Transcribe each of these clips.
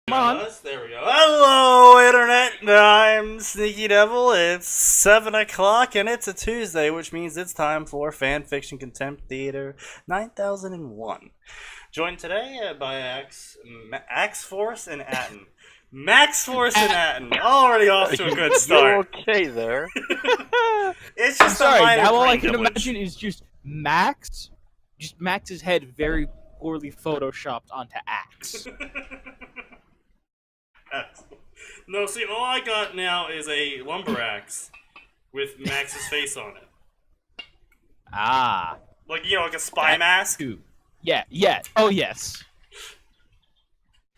Yes, there we go. Hello, Internet! I'm Sneaky Devil. It's 7 o'clock and it's a Tuesday, which means it's time for Fanfiction Contempt Theater 9001. Joined today by Axe Force and Atin. Max Force and Atin. Already off to a good start. You're okay there. It's just sorry, a minor now all I brain can glitch. imagine is just Max's head very poorly photoshopped onto Axe. No, see, all I got now is a lumber axe with Max's face on it. Ah. Like, you know, like a spy mask? Yeah. Oh, yes.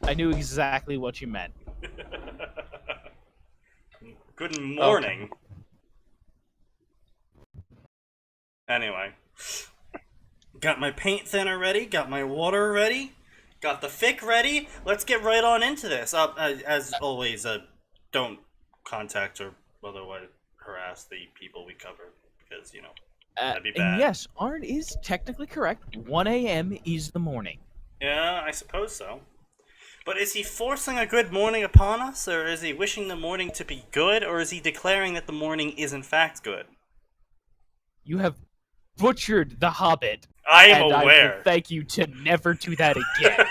I knew exactly what you meant. Good morning. Anyway. Got my paint thinner ready, got my water ready, got the fic ready. Let's get right on into this. As always, don't contact or otherwise harass the people we cover, because, you know, that'd be bad. And yes, Arn is technically correct. 1 a.m. is the morning. Yeah, I suppose so. But is he forcing a good morning upon us, or is he wishing the morning to be good, or is he declaring that the morning is in fact good? You have butchered The Hobbit. I am and aware. I will thank you to never do that again.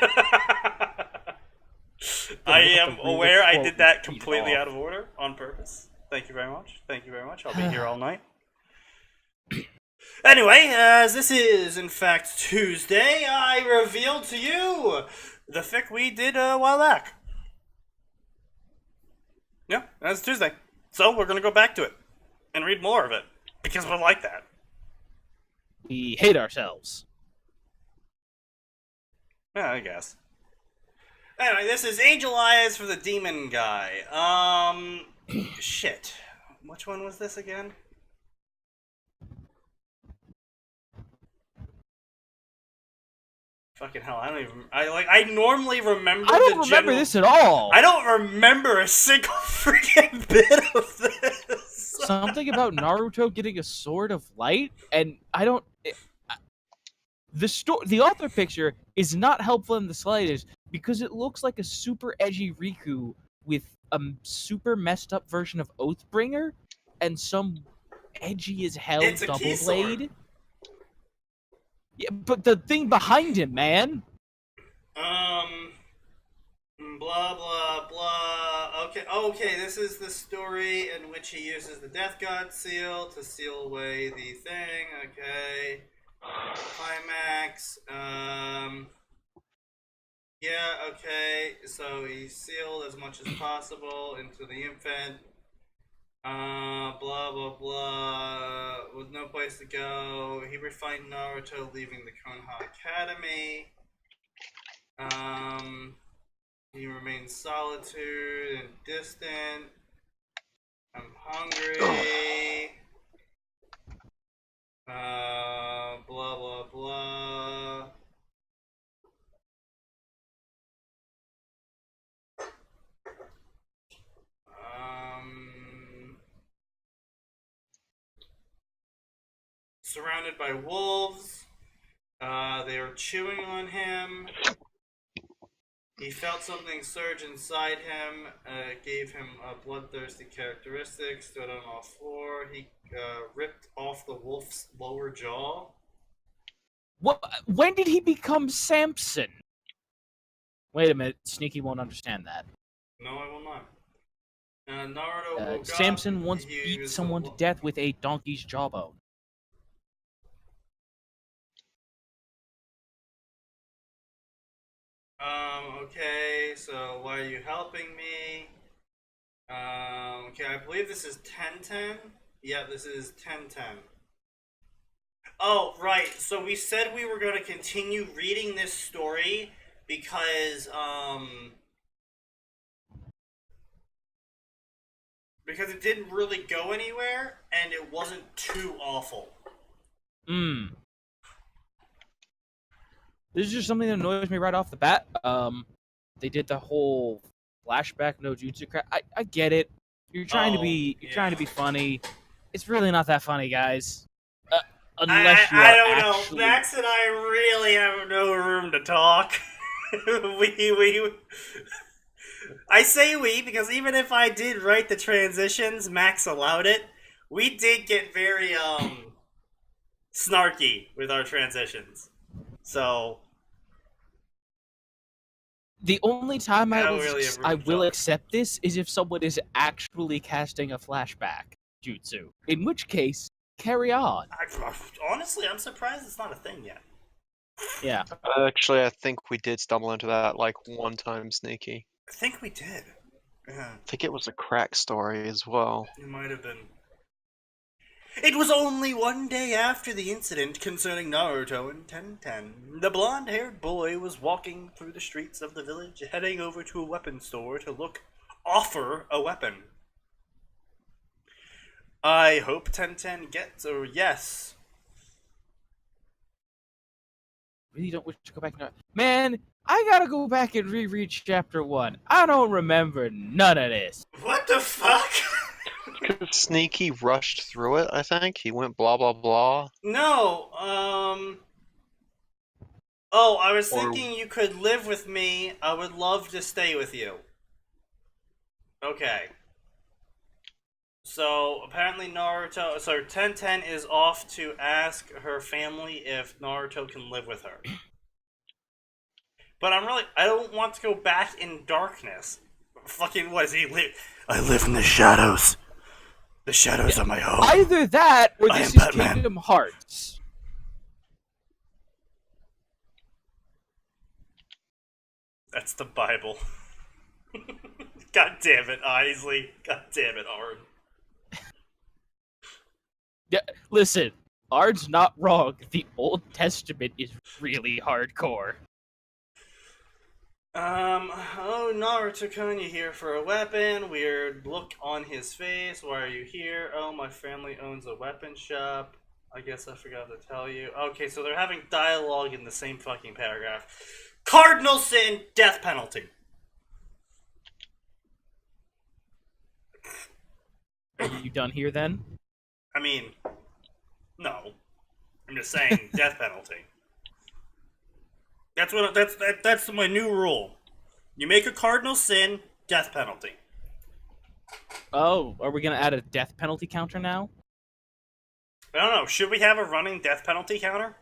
I am aware I did that completely out of order, on purpose. Thank you very much. Thank you very much. I'll be here all night. Anyway, as this is, in fact, Tuesday, I revealed to you the fic we did a while back. Yeah, that's Tuesday. So we're going to go back to it and read more of it, because we're like that. We hate ourselves. Yeah, I guess. Anyway, this is Angel Eyes for the Demon Guy. Shit. Which one was this again? Fucking hell, I don't even... I normally remember I don't remember this at all. I don't remember a single freaking bit of this. Something about Naruto getting a sword of light, and I don't... The author picture is not helpful in the slightest, because it looks like a super edgy Riku with a super messed up version of Oathbringer, and some edgy as hell double blade. Yeah, but the thing behind him, man. Blah blah blah. Okay. This is the story in which he uses the Death God seal to seal away the thing. Okay. Climax. Yeah. Okay. So he sealed as much as possible into the infant. Blah blah blah. With no place to go, he refined Naruto, leaving the Konoha Academy. He remains solitude and distant. I'm hungry. Blah blah blah. Surrounded by wolves. They were chewing on him. He felt something surge inside him. Gave him a bloodthirsty characteristic. Stood on all four. He ripped off the wolf's lower jaw. What? When did he become Samson? Wait a minute, Sneaky won't understand that. No, I will not. Naruto woke Samson up, once beat someone to death with a donkey's jawbone. Okay, so why are you helping me? Okay, I believe this is 1010. Yeah, this is 1010. Oh, right, so we said we were going to continue reading this story because it didn't really go anywhere, and it wasn't too awful. This is just something that annoys me right off the bat. They did the whole flashback no jutsu crap. I get it. You're trying to be funny. It's really not that funny, guys. Unless I don't know. Max and I really have no room to talk. I say we because even if I did write the transitions, Max allowed it. We did get very snarky with our transitions. So The only time I don't really I approve will of. accept this is if someone is actually casting a flashback jutsu. In which case, carry on. Honestly, I'm surprised it's not a thing yet. Yeah. Actually, I think we did stumble into that like one time, Sneaky. I think we did. Yeah, I think it was a crack story as well. it might have been. It was only one day after the incident concerning Naruto and Tenten. The blonde-haired boy was walking through the streets of the village, heading over to a weapon store to offer a weapon. I hope Tenten gets a yes. Really don't wish to go back now. Man, I gotta go back and reread chapter 1. I don't remember none of this. What the fuck? Because Sneaky rushed through it, I think. He went blah blah blah. No, Oh, I was Or- thinking you could live with me. I would love to stay with you. Okay. So, apparently Naruto... So, Tenten is off to ask her family if Naruto can live with her. But I don't want to go back in darkness. Fucking, what is he live? I live in the shadows. The shadows are my home. Either that, or I this am is Batman. Kingdom Hearts. That's the Bible. God damn it, Isley. God damn it, Ard. Yeah, listen, Ard's not wrong. The Old Testament is really hardcore. Oh, Naruto-kun, you here for a weapon? Weird look on his face. Why are you here? Oh, my family owns a weapon shop. I guess I forgot to tell you. Okay, so they're having dialogue in the same fucking paragraph. Cardinal sin, death penalty. Are you done here then? I mean, no. I'm just saying, death penalty. That's my new rule. You make a cardinal sin, death penalty. Oh, are we gonna add a death penalty counter now? I don't know. Should we have a running death penalty counter?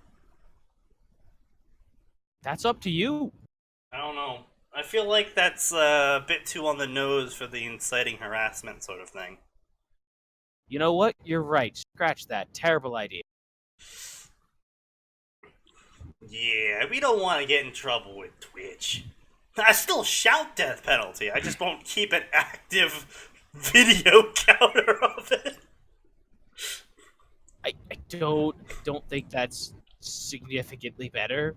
That's up to you. I don't know. I feel like that's a bit too on the nose for the inciting harassment sort of thing. You know what? You're right. Scratch that. Terrible idea. Yeah, we don't want to get in trouble with Twitch. I still shout death penalty. I just won't keep an active video counter of it. I don't think that's significantly better.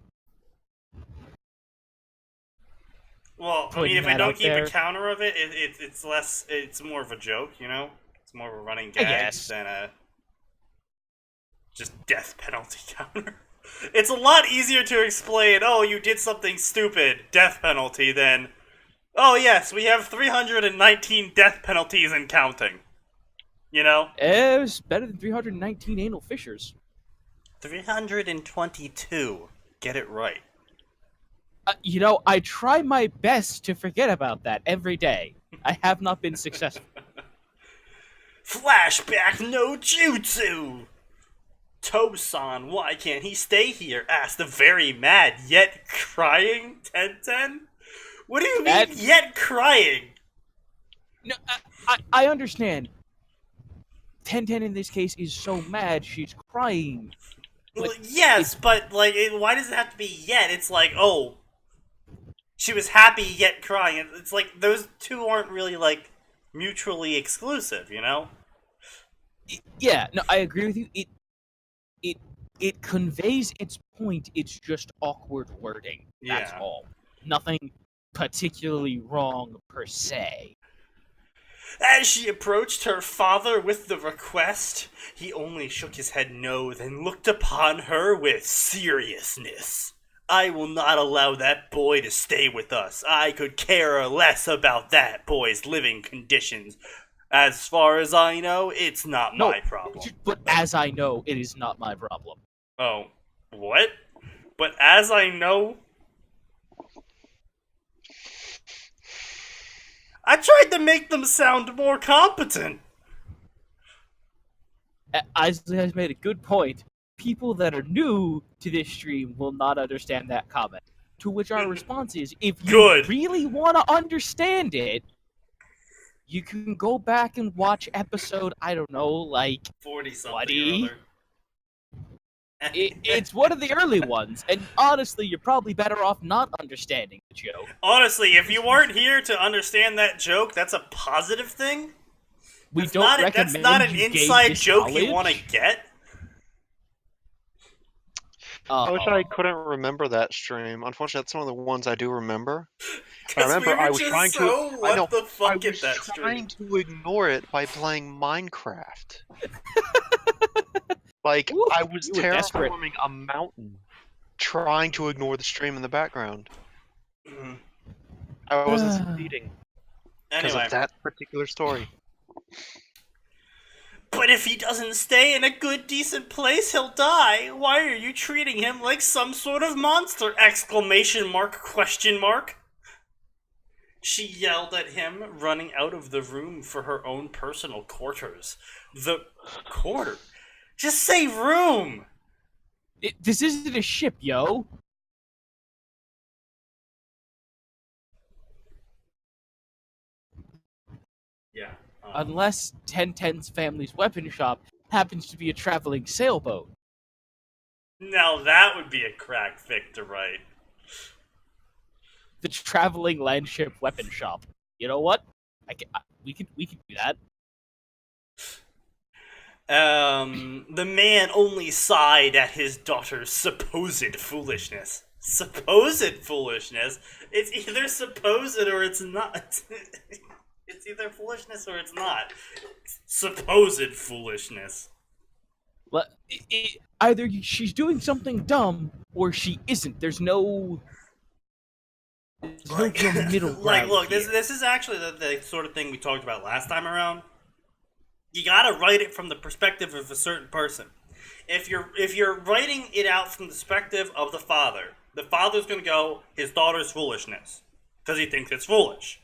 Well, I Putting mean, if I that don't out keep there. a counter of it, it's less. It's more of a joke, you know. It's more of a running I gag guess. than a just death penalty counter. It's a lot easier to explain. Oh, you did something stupid, death penalty. Than, oh yes, we have 319 death penalties and counting. You know, It's better than 319 anal fissures. 322. Get it right. You know, I try my best to forget about that every day. I have not been successful. Flashback no jutsu! Tosan, why can't he stay here? Asked the very mad yet crying Tenten. What do you mean yet crying? No, I understand. Tenten in this case is so mad she's crying. Well, yes, but like, why does it have to be yet? It's like, oh, she was happy yet crying. It's like those two aren't really like mutually exclusive, you know? Yeah, no, I agree with you. It conveys its point. It's just awkward wording. That's Yeah. all. Nothing particularly wrong per se. As she approached her father with the request, he only shook his head no, then looked upon her with seriousness. I will not allow that boy to stay with us. I could care less about that boy's living conditions. As far as I know, it's not my problem. But as I know, it is not my problem. Oh, what? But as I know... I tried to make them sound more competent. Isley has made a good point. People that are new to this stream will not understand that comment. To which our response is, if you Good. really want to understand it, you can go back and watch episode, I don't know, like 40-something. it's one of the early ones, and honestly, you're probably better off not understanding the joke. Honestly, if you weren't here to understand that joke, that's a positive thing. That's not an inside joke you want to get. I wish I couldn't remember that stream. Unfortunately, that's one of the ones I do remember. I remember I was trying to ignore it by playing Minecraft. Like, Ooh, I was you were desperate. terraforming a mountain, trying to ignore the stream in the background. I wasn't succeeding because of that particular story. But if he doesn't stay in a good, decent place, he'll die. Why are you treating him like some sort of monster? ! She yelled at him, running out of the room for her own personal quarters. The quarter? Just say room! This isn't a ship, yo. Yeah. Unless 1010's family's weapon shop happens to be a traveling sailboat. Now that would be a crack fic to write. The traveling landship weapon shop. You know what? We could do that. The man only sighed at his daughter's supposed foolishness. Supposed foolishness? It's either supposed or it's not. It's either foolishness or it's not. Supposed foolishness. Either she's doing something dumb or she isn't. There's no middle ground. Like, look, here. this is actually the sort of thing we talked about last time around. You gotta write it from the perspective of a certain person. If you're writing it out from the perspective of the father's gonna go, his daughter's foolishness, because he thinks it's foolish.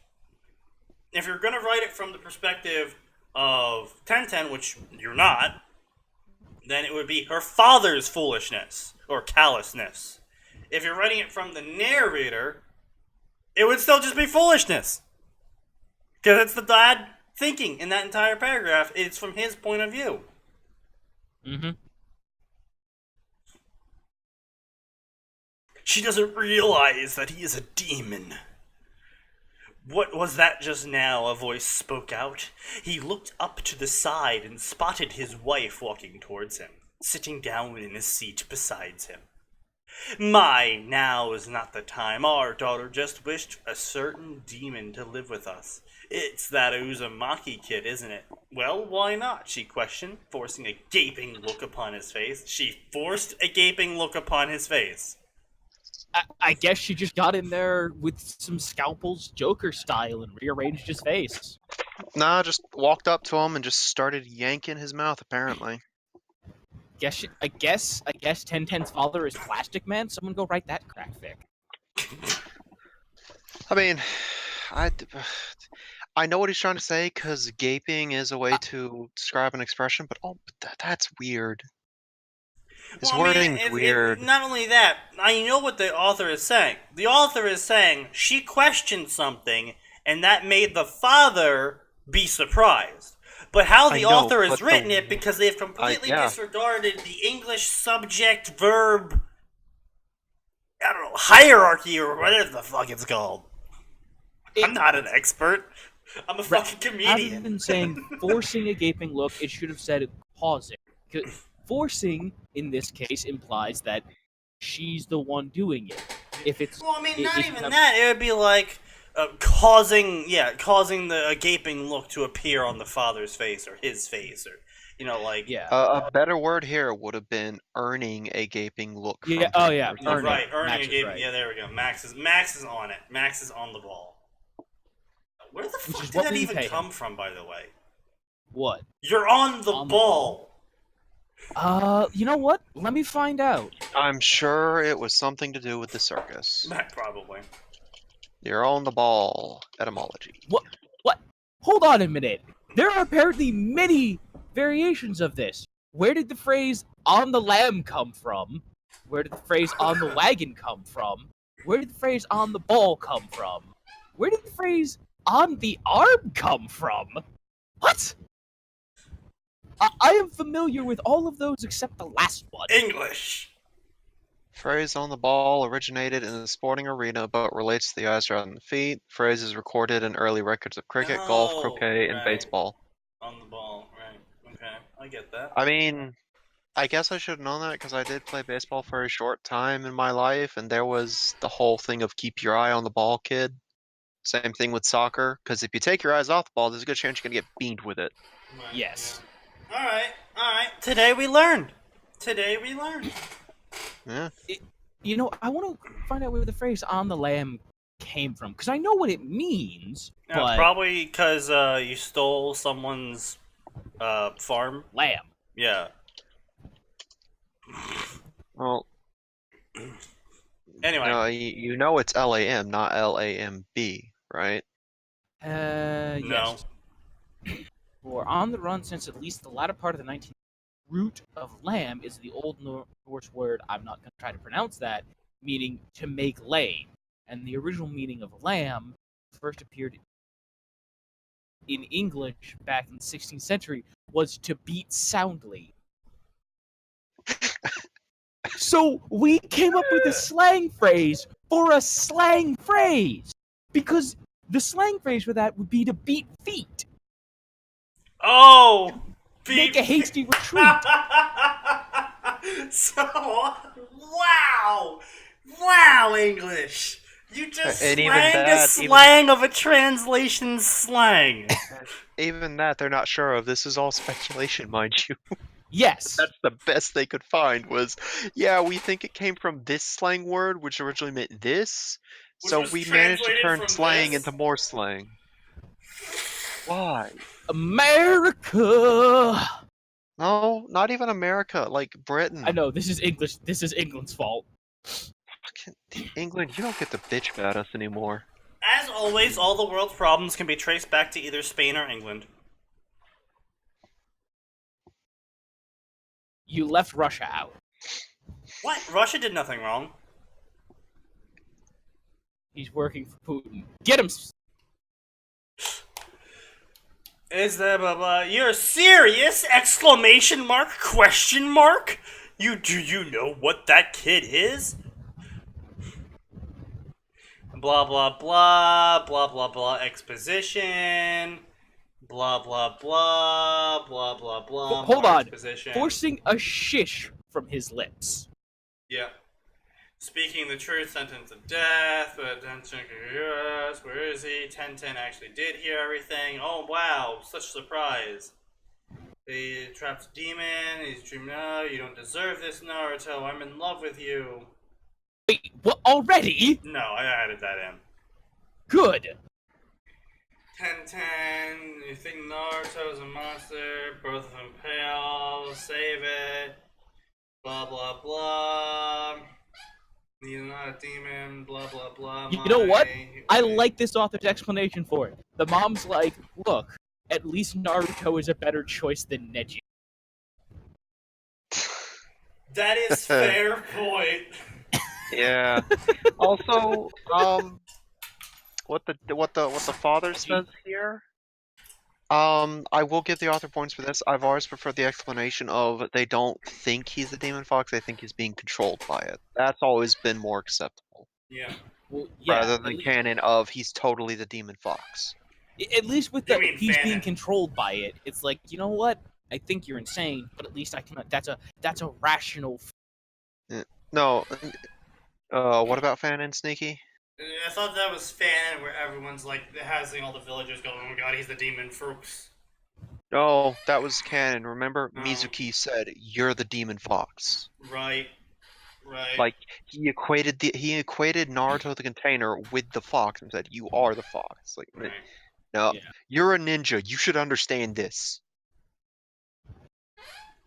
If you're gonna write it from the perspective of 1010, which you're not, then it would be her father's foolishness or callousness. If you're writing it from the narrator, it would still just be foolishness, because it's the dad thinking in that entire paragraph. It's from his point of view. She doesn't realize that he is a demon. What was that just now? A voice spoke out. He looked up to the side and spotted his wife walking towards him, sitting down in a seat beside him. My, now is not the time. Our daughter just wished a certain demon to live with us. It's that Uzumaki kid, isn't it? Well, why not? She questioned, forcing a gaping look upon his face. She forced a gaping look upon his face. I guess she just got in there with some scalpels, Joker style, and rearranged his face. Nah, just walked up to him and just started yanking his mouth, apparently. I guess 1010's father is Plastic Man. Someone go write that crack fic. I mean, I know what he's trying to say, because gaping is a way to describe an expression, but that's weird. His wording's weird. Not only that, I know what the author is saying. The author is saying she questioned something, and that made the father be surprised. But how the author has written it, because they've completely disregarded the English subject verb, I don't know, hierarchy or whatever the fuck it's called. I'm not an expert. I'm a fucking comedian. Rather than saying forcing a gaping look, it should have said pausing. Forcing, in this case, implies that she's the one doing it. If it's not even that. It would be like causing the gaping look to appear on the father's face or his face, or a better word here would have been earning a gaping look. Earning a gaping. Right. Yeah, there we go. Max is on it. Max is on the ball. Where the fuck did that even come from, by the way? What? You're on the ball. You know what? Let me find out. I'm sure it was something to do with the circus. Probably. You're on the ball. Etymology. hold on a minute. There are apparently many variations of this. Where did the phrase "on the lamb" come from? Where did the phrase "on the wagon" come from? Where did the phrase "on the ball" come from? Where did the phrase "on the arm" come from? What? I am familiar with all of those except the last one. English. Phrase "on the ball" originated in the sporting arena, but relates to the eyes rather than the feet. Phrase is recorded in early records of cricket, golf, croquet, and right. baseball. On the ball, right. Okay, I get that. I mean, I guess I should have known that because I did play baseball for a short time in my life, and there was the whole thing of keep your eye on the ball, kid. Same thing with soccer, because if you take your eyes off the ball, there's a good chance you're going to get beamed with it. Right, Yes. Yeah. Alright. Today we learned. Yeah. You know, I want to find out where the phrase "on the lamb" came from, because I know what it means, Yeah, but... probably because you stole someone's farm. Lamb. Yeah. Well, Anyway. no, you know it's LAM, not LAMB, right? No. Yes. For "on the run" since at least the latter part of the 19th root of lamb is the Old Norse word, I'm not going to try to pronounce that, meaning to make lame. And the original meaning of lamb first appeared in English back in the 16th century was to beat soundly. So we came up with a slang phrase for a slang phrase, because the slang phrase for that would be to beat feet. Oh! Make a hasty retreat. So, wow, English. You just And even slanged a that, slang of a translation slang. Even that they're not sure of. This is all speculation, mind you. Yes. That's the best they could find was, yeah, we think it came from this slang word, which originally meant this. Which So was we managed to translated turn from slang this? into more slang. Why? America. No, not even America, like Britain. I know, this is English. This is England's fault. Fucking England, you don't get to bitch about us anymore. As always, all the world's problems can be traced back to either Spain or England. You left Russia out. What? Russia did nothing wrong. He's working for Putin. Get him. Is that blah blah? You're serious? Exclamation mark? Question mark? Do you know what that kid is? Blah blah blah blah blah blah exposition. Blah blah blah blah blah blah. Hold more on. Exposition. Forcing a shish from his lips. Yeah. Speaking the truth, sentence of death, but yes, where is he? 1010 actually did hear everything. Oh wow, such surprise. He traps a demon, he's dreaming, no, you don't deserve this, Naruto, I'm in love with you. Wait, what, already? No, I added that in. Good. 1010, you think Naruto's a monster, both of them pale, save it, blah blah blah. He's not a demon, blah blah blah. You know what? I like this author's explanation for it. The mom's like, look, at least Naruto is a better choice than Neji. That is fair point. Yeah. Also, what the father says here. I will give the author points for this. I've always preferred the explanation of they don't think he's a demon fox; they think he's being controlled by it. That's always been more acceptable. Yeah. Well, yeah, rather than canon of he's totally the demon fox. At least with the he's being fanon. controlled by it, it's like, you know what? I think you're insane, but at least I can. That's a rational. No. What about Fan and Sneaky? I thought that was fan where everyone's like having all the villagers going, oh my god, he's the demon fox. No, that was canon. Remember, No. Mizuki said, "You're the demon fox." Right. Like he equated Naruto the container with the fox and said, "You are the fox." Like, Right. no, Yeah. you're a ninja. You should understand this.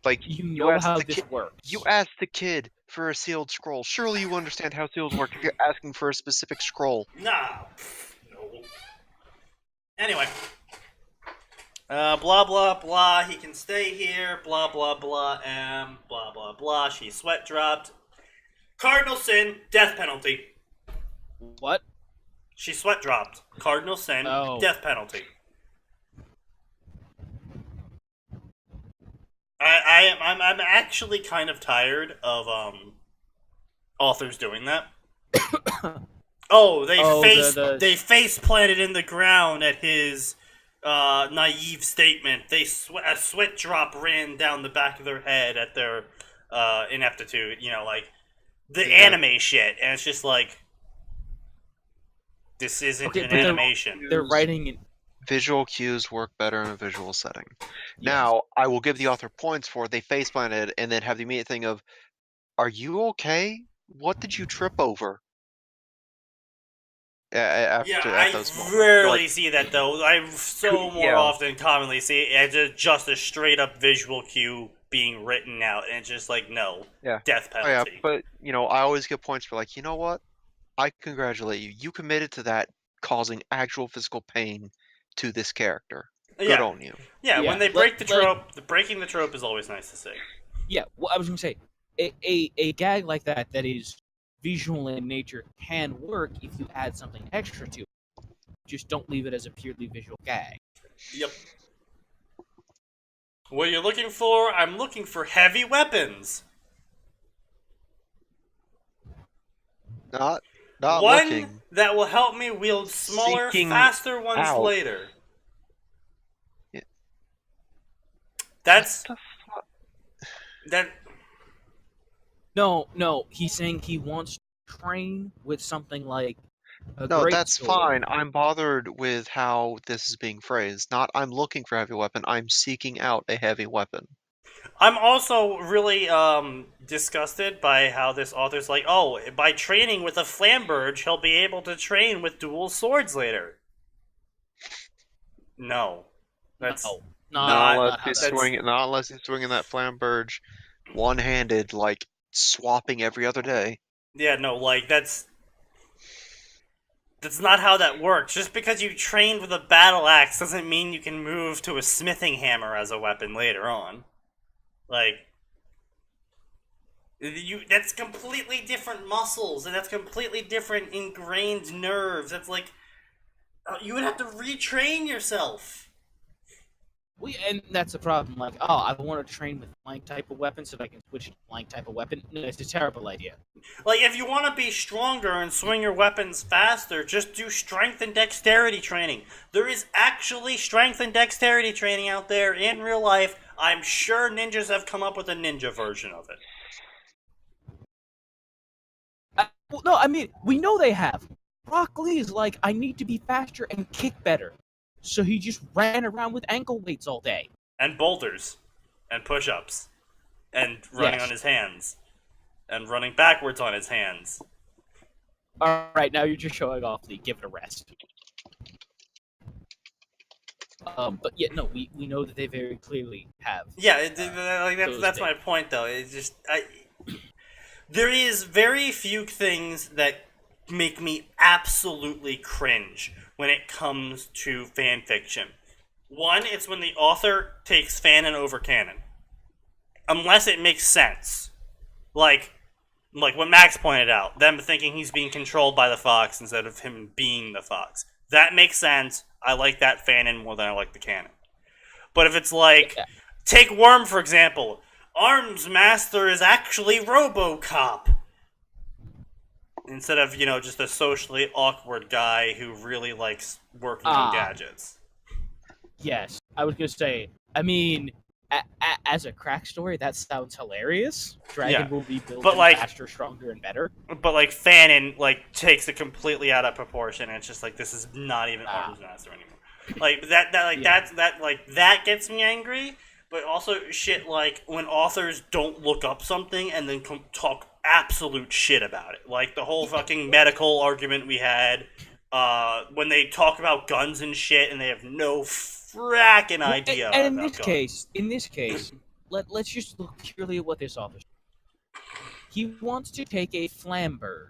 Like You know how this works. You asked the kid for a sealed scroll. Surely you understand how seals work if you're asking for a specific scroll. Nah. No. Anyway. Blah blah blah. He can stay here. Blah blah blah. Blah blah blah. She sweat dropped. Cardinal sin. Death penalty. What? She sweat dropped. Cardinal sin. Oh. Death penalty. I'm actually kind of tired of authors doing that. They face planted in the ground at his naive statement. A sweat drop ran down the back of their head at their ineptitude. You know, like the anime shit, and it's just like this isn't an animation. They're writing it. Visual cues work better in a visual setting. Yes. Now, I will give the author points for they face planted and then have the immediate thing of, "Are you okay? What did you trip over?" I rarely see that though. I often commonly see it as just a straight up visual cue being written out, and it's just like death penalty. Yeah, but I always get points for like, you know what? I congratulate you. You committed to that causing actual physical pain to this character. Good on you. Yeah, when they break the trope, breaking the trope is always nice to see. Yeah, well, I was gonna say a gag like that is visual in nature can work if you add something extra to it. Just don't leave it as a purely visual gag. Yep. What you're looking for? I'm looking for heavy weapons. Not one looking. That will help me wield smaller, faster ones later. Yeah. That's that. No, he's saying he wants to train with something like No, that's fine. I'm bothered with how this is being phrased. Not I'm looking for a heavy weapon, I'm seeking out a heavy weapon. I'm also really disgusted by how this author's like, oh, by training with a flamberge, he'll be able to train with dual swords later. No. That's not unless he's swinging that flamberge one-handed, like swapping every other day. Yeah, no, like that's not how that works. Just because you trained with a battle axe doesn't mean you can move to a smithing hammer as a weapon later on. Like, that's completely different muscles, and that's completely different ingrained nerves. That's like, you would have to retrain yourself. And that's the problem. Like, oh, I want to train with blank type of weapon so that I can switch to blank type of weapon. No, it's a terrible idea. Like, if you want to be stronger and swing your weapons faster, just do strength and dexterity training. There is actually strength and dexterity training out there in real life. I'm sure ninjas have come up with a ninja version of it. No, I mean, we know they have. Rock Lee is like, I need to be faster and kick better. So he just ran around with ankle weights all day. And boulders. And push-ups. And running on his hands. And running backwards on his hands. Alright, now you're just showing off, Lee. Give it a rest. But yeah, no, we know that they very clearly have. Yeah, that's my point, though. It's just... there is very few things that make me absolutely cringe when it comes to fan fiction. One, it's when the author takes fanon over canon. Unless it makes sense. Like what Max pointed out, them thinking he's being controlled by the fox instead of him being the fox. That makes sense. I like that fanon more than I like the canon. But if it's like, take Worm for example. Arms Master is actually RoboCop. Instead of, just a socially awkward guy who really likes working on gadgets. Yes, I was going to say, I mean, as a crack story, that sounds hilarious. Dragon will be built faster, stronger, and better. But, fanon, takes it completely out of proportion, and it's just this is not even Arms Master anymore. That gets me angry, but also shit when authors don't look up something and then talk absolute shit about it. Like the whole fucking medical argument we had when they talk about guns and shit and they have no fracking idea and about guns. In this case, let's just look purely at what this author said. He wants to take a flamber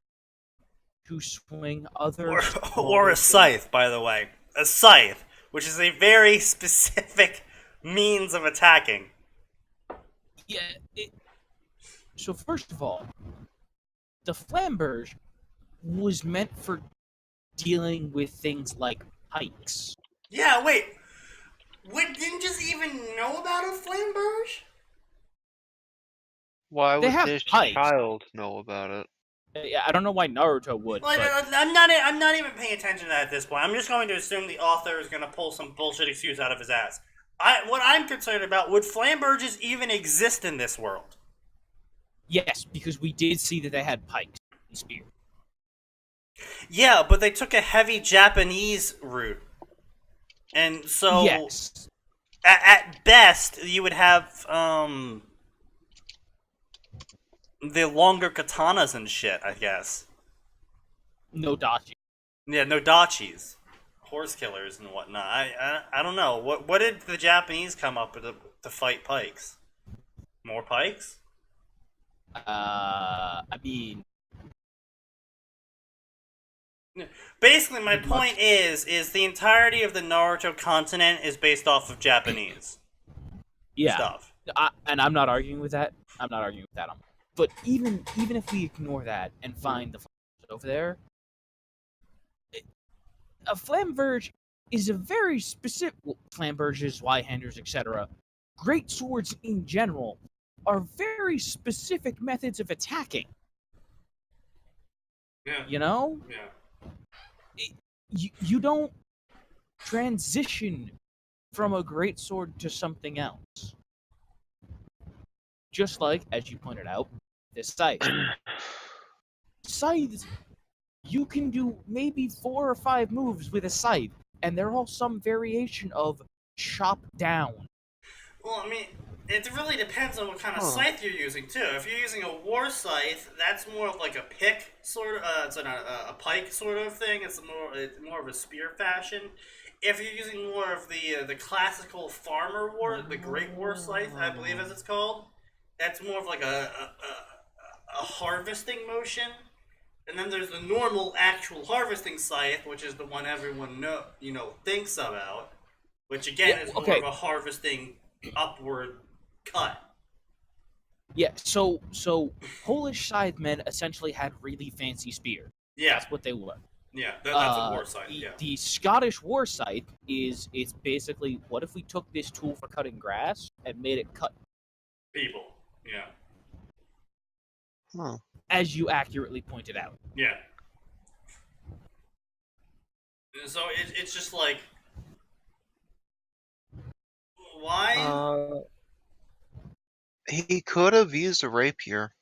to swing other... Or a scythe, by the way. A scythe which is a very specific means of attacking. Yeah. So first of all, the flamberge was meant for dealing with things like pikes. Yeah, wait. Would ninjas even know about a flamberge? Why They would have this pipes. child know about it? Yeah, I don't know why Naruto would, Like, but I'm not even paying attention to that at this point. I'm just going to assume the author is going to pull some bullshit excuse out of his ass. What I'm concerned about, would flamberges even exist in this world? yes, because we did see that they had pikes and spears. Yeah, but they took a heavy Japanese route. And so, Yes. at best, you would have, the longer katanas and shit, I guess. No dachi. Yeah, no dachis. Horse killers and whatnot. I don't know. What did the Japanese come up with to fight pikes? More pikes? I mean, Basically, my point is the entirety of the Naruto continent is based off of Japanese yeah. stuff. And I'm not arguing with that. But even if we ignore that and find the flamberge over there, a flamberge is a very specific. Well, flamberges, Y-handers, etc. Great swords in general are very specific methods of attacking. Yeah. You know, Yeah. you don't transition from a great sword to something else. Just like, as you pointed out, this scythe. Scythes, you can do maybe 4 or 5 moves with a scythe, and they're all some variation of chop down. Well, I mean, it really depends on what kind of scythe you're using too. If you're using a war scythe, that's more of like a pick sort of. It's a pike sort of thing. It's more of a spear fashion. If you're using more of the classical farmer war, the great war scythe, I believe as it's called, that's more of like a harvesting motion. And then there's the normal actual harvesting scythe, which is the one everyone thinks about, which again is more of a harvesting upward cut. Yeah, so Polish scythemen essentially had really fancy spears. Yeah, That's what they were. yeah, that's a war scythe. Yeah, The Scottish war scythe it's basically, what if we took this tool for cutting grass and made it cut people. Yeah. Huh. as you accurately pointed out. Yeah. So it's just like, why? He could have used a rapier.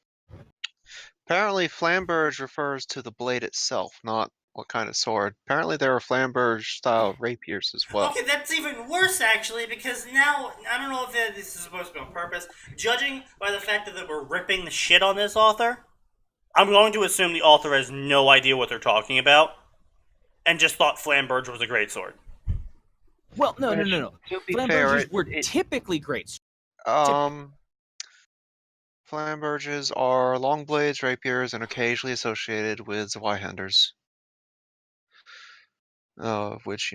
Apparently, flamberge refers to the blade itself, not what kind of sword. Apparently, there are flamberge-style rapiers as well. Okay, that's even worse actually, because now I don't know if this is supposed to be on purpose. Judging by the fact that we're ripping the shit on this author, I'm going to assume the author has no idea what they're talking about, and just thought flamberge was a great sword. Well, no. To be Flamberges fair, were typically great. flamberges are long blades, rapiers, and occasionally associated with Y-handers. Which,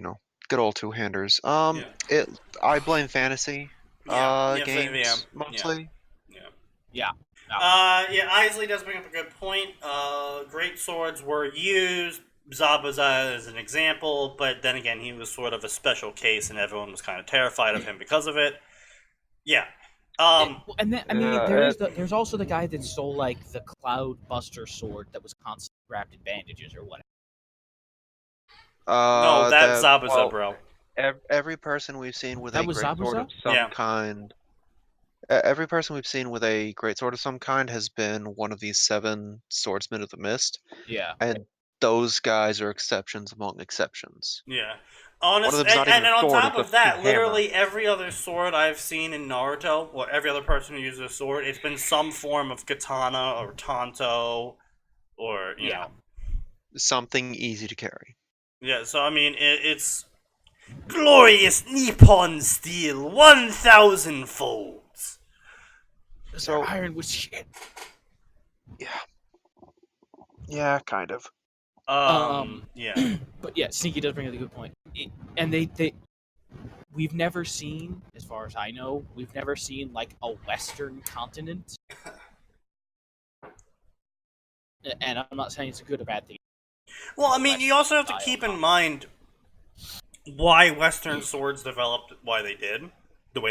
good old two-handers. I blame fantasy games mostly. Yeah. Isley does bring up a good point. Great swords were used. Zabuza is an example, but then again, he was sort of a special case, and everyone was kind of terrified of him because of it. Yeah. And then there's also the guy that stole like the Cloud Buster sword that was constantly wrapped in bandages or whatever. No, that's Zabuza, bro. Every person we've seen with That a was great sword Zabuza? of some kind. Every person we've seen with a great sword of some kind has been one of these 7 swordsmen of the mist. Yeah. And those guys are exceptions among exceptions. Yeah. One of Honestly, them's not even and a on sword, top it's of a that, hammer. literally every other sword I've seen in Naruto, or every other person who uses a sword, it's been some form of katana or tanto, or, you know. Something easy to carry. Yeah, so I mean, it's glorious Nippon steel, 1,000 folds. So iron was shit. Yeah, kind of. Yeah. But yeah, Sneaky does bring up a good point. And they we've never seen, as far as I know, we've never seen like a Western continent. And I'm not saying it's a good or bad thing. Well, I mean, you also have to keep in mind why Western swords developed the way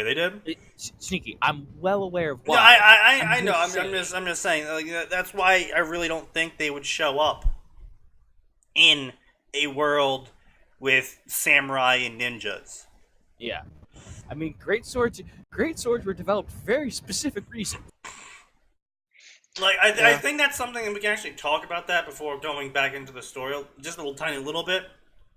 they did. Sneaky, I'm well aware of No, why. I know. saying. I'm just saying. Like, that's why I really don't think they would show up in a world with samurai and ninjas. Yeah, I mean, great swords were developed for very specific reasons. Like, I think that's something that we can actually talk about that before going back into the story, just a little tiny little bit.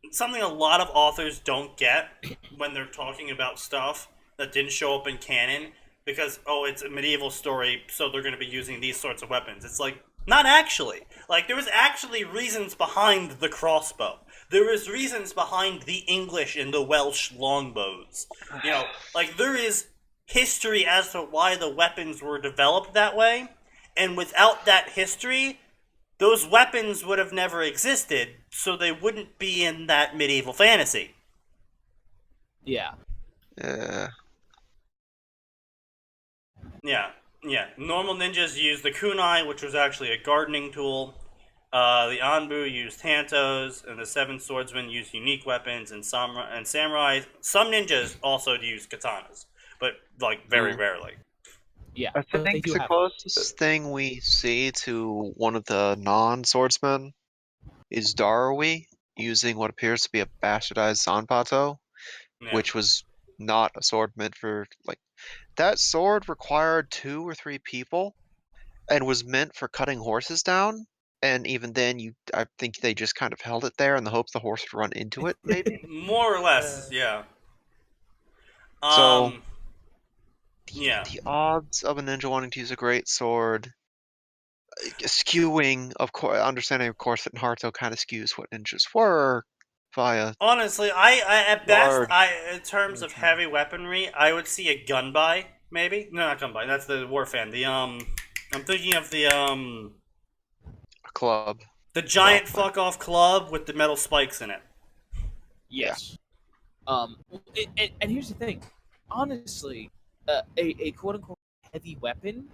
It's something a lot of authors don't get when they're talking about stuff that didn't show up in canon, because, oh, it's a medieval story, so they're going to be using these sorts of weapons. It's like, not actually. Like, there was actually reasons behind the crossbow. There was reasons behind the English and the Welsh longbows. You know, like, there is history as to why the weapons were developed that way. And without that history, those weapons would have never existed, so they wouldn't be in that medieval fantasy. Yeah. Yeah. Yeah. Normal ninjas used the kunai, which was actually a gardening tool. The Anbu used tantos, and the Seven Swordsmen used unique weapons, and samurai. Some ninjas also use katanas, but, like, very rarely. Yeah, I think the closest thing we see to one of the non-swordsmen is Darui using what appears to be a bastardized Zanpato, which was not a sword meant for, like, that sword required 2 or 3 people and was meant for cutting horses down, and even then I think they just kind of held it there in the hopes the horse would run into it, maybe? More or less, yeah. So, the odds of a ninja wanting to use a great sword skewing, of course, understanding, of course, that Naruto kind of skews what ninjas were via. Honestly, I at best, in terms of heavy weaponry, I would see a gunbai, maybe. No, not gunbai. That's the war fan. I'm thinking of the a club. The giant fuck off club with the metal spikes in it. Yes. And here's the thing. Honestly, a quote unquote heavy weapon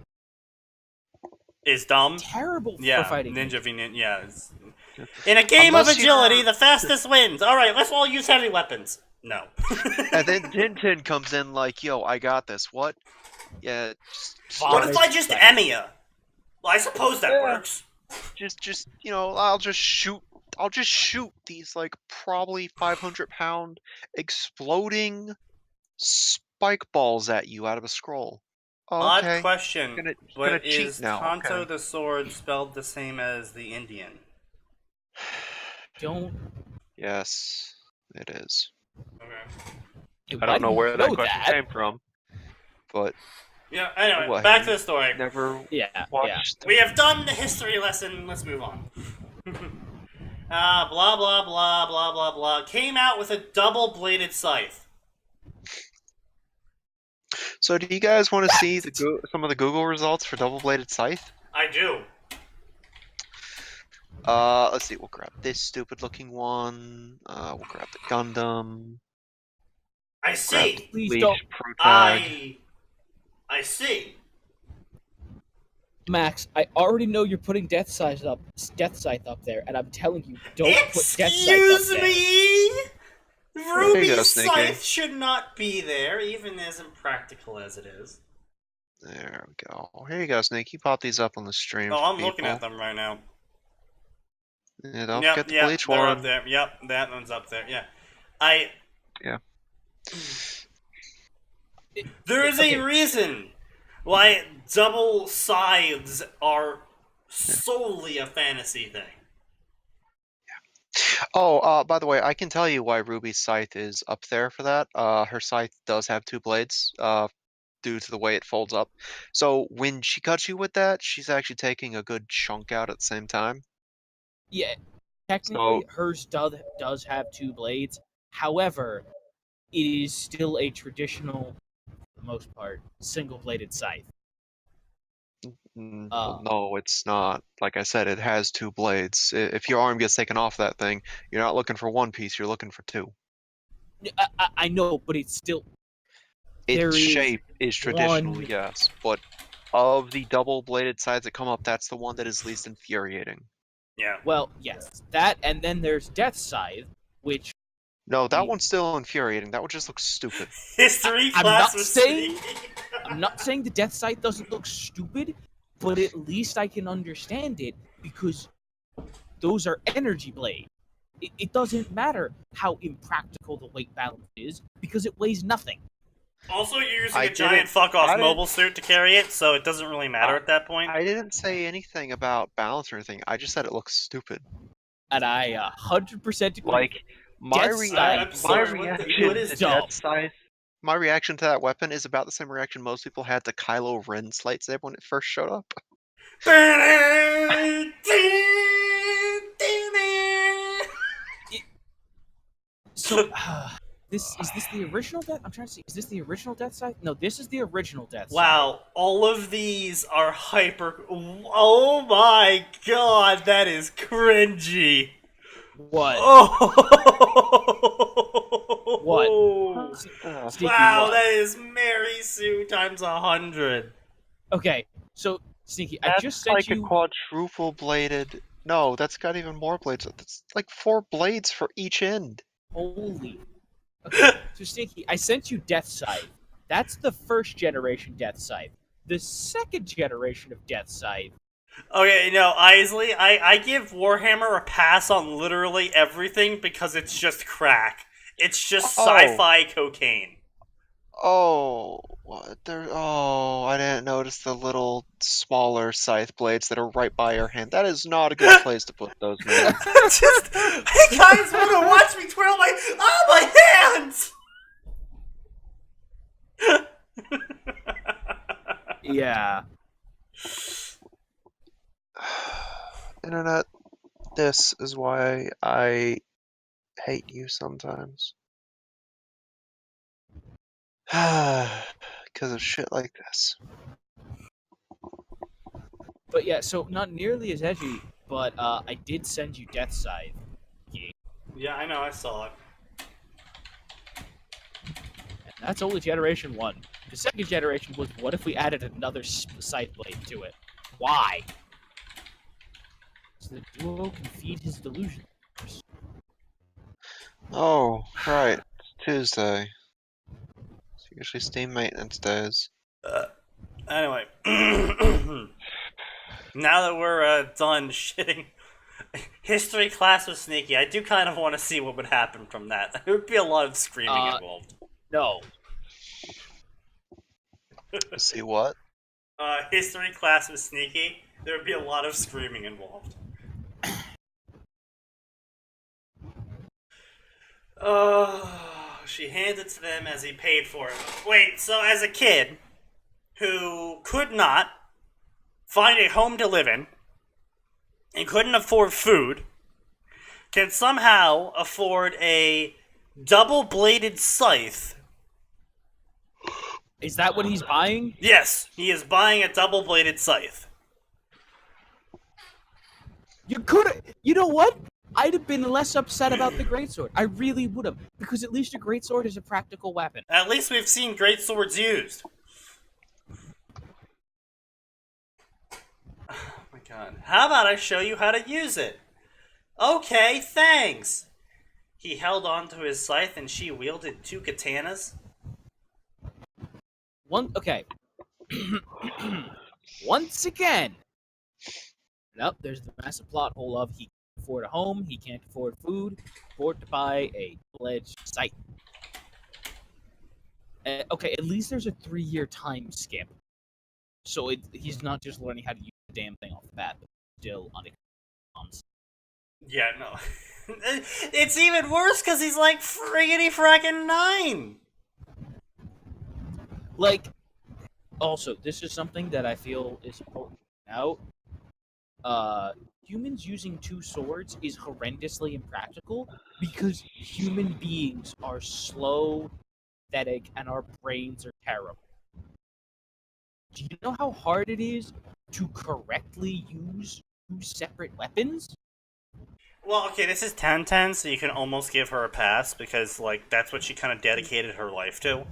is dumb. Terrible for fighting. Ninja v ninja. Yeah. In a game of agility, the fastest wins. All right, let's all use heavy weapons. No. And then Tintin comes in like, "Yo, I got this." What? Yeah. What if I just Emiya? Well, I suppose that works. Just I'll just shoot these like probably 500-pound exploding spike balls at you out of a scroll. Oh, okay. Odd question. Gonna is cheat now. Kanto the sword spelled the same as the Indian? Yes, it is. Okay. I don't know where that question came from, but yeah. Anyway, back to the story. Never. Watched. We have done the history lesson. Let's move on. Blah blah blah blah blah blah. Came out with a double-bladed scythe. So, do you guys want to see some of the Google results for double-bladed scythe? I do. Let's see. We'll grab this stupid-looking one. We'll grab the Gundam. I see. Please don't. I see. Max, I already know you're putting Death Scythe up there, and I'm telling you, don't put Death Scythe up there. Excuse me. Ruby's scythe should not be there, even as impractical as it is. There we go. Here you go, Snake. You pop these up on the stream. Oh, I'm looking at them right now. Yeah, don't forget the bleach one. Up there. Yep, that one's up there. Yeah. Yeah. There is a reason why double scythes are solely a fantasy thing. Oh, by the way, I can tell you why Ruby's scythe is up there for that. Her scythe does have 2 blades, due to the way it folds up. So when she cuts you with that, she's actually taking a good chunk out at the same time. Yeah, technically hers does have 2 blades. However, it is still a traditional, for the most part, single-bladed scythe. No, it's not. Like I said, it has 2 blades. If your arm gets taken off that thing, you're not looking for 1 piece, you're looking for 2. I know, but it's still there Its is shape is traditional, one- yes, but of the double-bladed sides that come up, that's the one that is least infuriating. Yeah. well, yes, that, and then there's Death Scythe, which No, that The- one's still infuriating. That one just looks stupid. History I'm class not was saying- sneaky. I'm not saying the Death Scythe doesn't look stupid, but at least I can understand it because those are energy blades. It doesn't matter how impractical the weight balance is because it weighs nothing. Also, you're using I a giant didn't- fuck-off I didn't- mobile suit to carry it, so it doesn't really matter at that point. I didn't say anything about balance or anything. I just said it looks stupid. And I 100% agree. Like my Death Scythe- I'm sorry, what reaction is to dumb? Death Scythe, my reaction to that weapon is about the same reaction most people had to Kylo Ren's lightsaber when it first showed up. So, this the original Death? I'm trying to see. Is this the original Death Scythe? No, this is the original Death Scythe. Wow, all of these are hyper. Oh my god, that is cringy. What? Oh. What? Sneaky Wow, what? that is Mary Sue times 100. Okay, so Sneaky, I That's just sent like you. a quadruple bladed. No, that's got even more blades. That's like 4 blades for each end. Holy. Okay, so Sneaky, I sent you Death Scythe. That's the first generation Death Scythe. The second generation of Death Scythe. Okay, no, Isley, I give Warhammer a pass on literally everything because it's just crack. It's just Oh. sci-fi cocaine. Oh, what? Oh, I didn't notice the little smaller scythe blades that are right by your hand. That is not a good place to put those, man. Just, hey guys, wanna watch me twirl my hands? Yeah. Internet, this is why I hate you sometimes. Because of shit like this. But yeah, so not nearly as edgy, but I did send you Death Scythe. Yeah, I know, I saw it. And that's only generation 1. The second generation was, what if we added another scythe blade to it? Why? So the duo can feed his delusion. Oh, right. It's Tuesday. It's usually Steam maintenance days. Anyway. Now that we're done shitting history class with Sneaky, I do kind of want to see what would happen from that. There would be a lot of screaming involved. No. See what? History class with Sneaky, there would be a lot of screaming involved. She handed it to them as he paid for it. Wait, so as a kid who could not find a home to live in and couldn't afford food, can somehow afford a double-bladed scythe. Is that what he's buying? Yes, he is buying a double-bladed scythe. You know what? I'd have been less upset about the greatsword. I really would have, because at least a greatsword is a practical weapon. At least we've seen great swords used. Oh my god. How about I show you how to use it? Okay, thanks. He held on to his scythe and she wielded 2 katanas. Okay. Once again. Nope, there's the massive plot hole of he can't afford a home, he can't afford food, afford to buy a double-edged scythe. Okay, at least there's a 3-year time skip. So he's not just learning how to use the damn thing off the bat, but still unexperienced. Yeah, no. It's even worse because he's like friggity frackin' 9. Like, also, this is something that I feel is important to point out. Humans using 2 swords is horrendously impractical because human beings are slow, pathetic, and our brains are terrible. Do you know how hard it is to correctly use 2 separate weapons? Well, okay, this is 10-10, so you can almost give her a pass because, like, that's what she kind of dedicated her life to.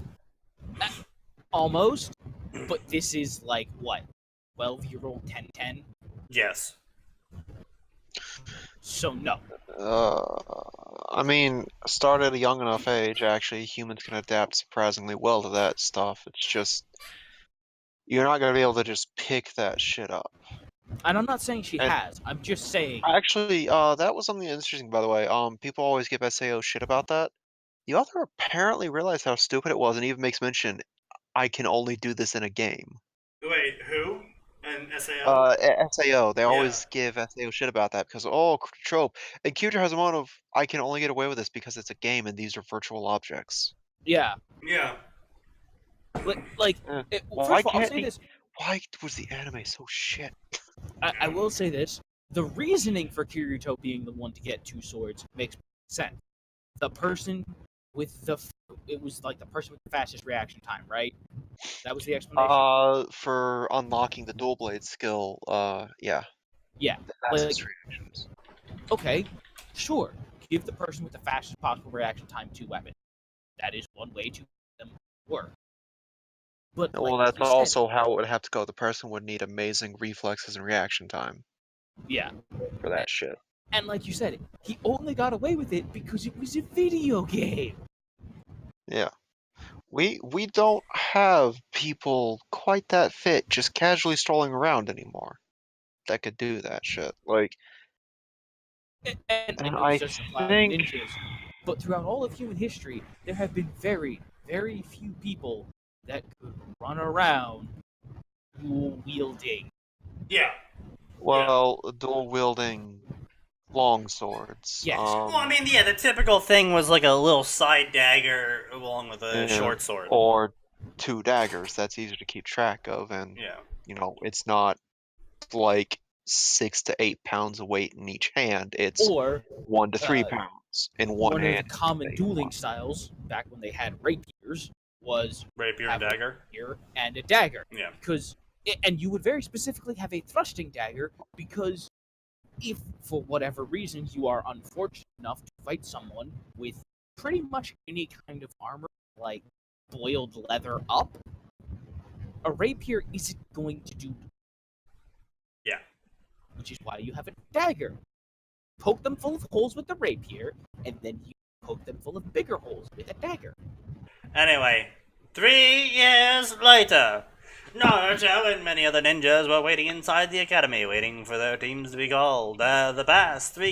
Almost, but this is like what, 12-year-old 10-10. Yes. So no. I mean, start at a young enough age, actually, humans can adapt surprisingly well to that stuff. It's just, you're not gonna be able to just pick that shit up. And I'm not saying she And- has. I'm just saying. Actually, that was something interesting, by the way. People always give SAO shit about that. The author apparently realized how stupid it was, and even makes mention, I can only do this in a game. Wait, who? An SAO? SAO. They Yeah. always give SAO shit about that because, oh, trope. And Kuter has a moment of, I can only get away with this because it's a game and these are virtual objects. Yeah. Yeah. Like Eh. first Why of all, I'll can't say he- this. Why was the anime so shit? I will say this. The reasoning for Kirito being the one to get 2 swords makes sense. The person with the it was like the person with the fastest reaction time, right? That was the explanation. For unlocking the dual blade skill, yeah. Yeah. The fastest reactions. Okay, sure. Give the person with the fastest possible reaction time 2 weapons. That is one way to make them work. But Well, like that's you said, also how it would have to go. The person would need amazing reflexes and reaction time yeah. for that shit. And like you said, he only got away with it because it was a video game. Yeah. We don't have people quite that fit just casually strolling around anymore that could do that shit. Like, And I it doesn't apply to think- ninjas. But throughout all of human history, there have been very, very few people that could run around dual wielding. Yeah. well, dual wielding long swords. Yes. Well, I mean, yeah, the typical thing was like a little side dagger along with a Yeah. short sword. Or 2 daggers. That's easier to keep track of, and Yeah. it's not like 6 to 8 pounds of weight in each hand. It's Or 1 to 3 uh, pounds in one one hand. of the common Big dueling one. styles, back when they had rapiers, was Rapier and have a dagger. rapier and a dagger. Yeah. And you would very specifically have a thrusting dagger because if, for whatever reason, you are unfortunate enough to fight someone with pretty much any kind of armor, like boiled leather up, a rapier isn't going to do. Yeah. Which is why you have a dagger. Poke them full of holes with the rapier, and then you poke them full of bigger holes with a dagger. Anyway, 3 years later, Naruto and many other ninjas were waiting inside the academy, waiting for their teams to be called. The past 3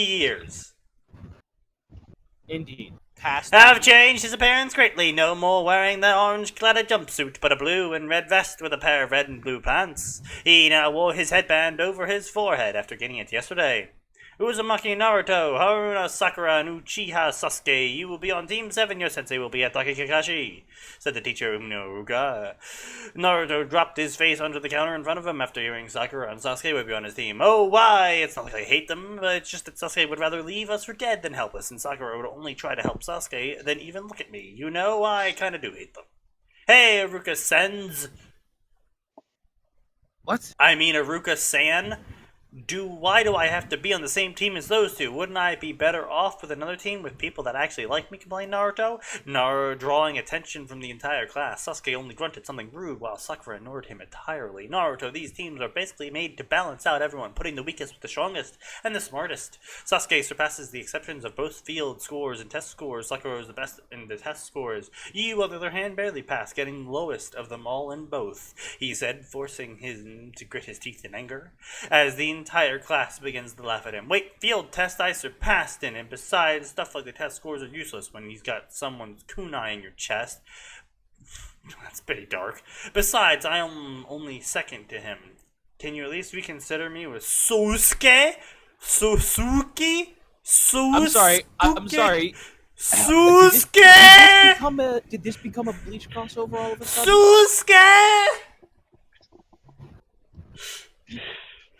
years Indeed. Past have changed his appearance greatly. No more wearing the orange-cladded jumpsuit, but a blue and red vest with a pair of red and blue pants. He now wore his headband over his forehead after getting it yesterday. Uzumaki Naruto, Haruna Sakura, and Uchiha Sasuke, you will be on Team 7, your sensei will be at Taki Kakashi, said the teacher Umino. Naruto dropped his face under the counter in front of him after hearing Sakura and Sasuke would be on his team. Oh, why? It's not like I hate them, but it's just that Sasuke would rather leave us for dead than help us, and Sakura would only try to help Sasuke than even look at me. You know, I kinda do hate them. Hey, Aruka-sens. What? I mean, Aruka-san. Why do I have to be on the same team as those two? Wouldn't I be better off with another team with people that actually like me, complained Naruto? Drawing attention from the entire class. Sasuke only grunted something rude while Sakura ignored him entirely. Naruto, these teams are basically made to balance out everyone, putting the weakest with the strongest and the smartest. Sasuke surpasses the exceptions of both field scores and test scores. Sakura is the best in the test scores. You, on the other hand, barely passed, getting lowest of them all in both, he said, forcing him to grit his teeth in anger. As the entire class begins to laugh at him. Wait, field test I surpassed in, and besides, stuff like the test scores are useless when he's got someone's kunai in your chest. That's pretty dark. Besides, I am only second to him. Can you at least reconsider me with Sosuke? Sosuke? I'm sorry. I'm sorry. Sosuke! Did this become a Bleach crossover all of a sudden? Sosuke!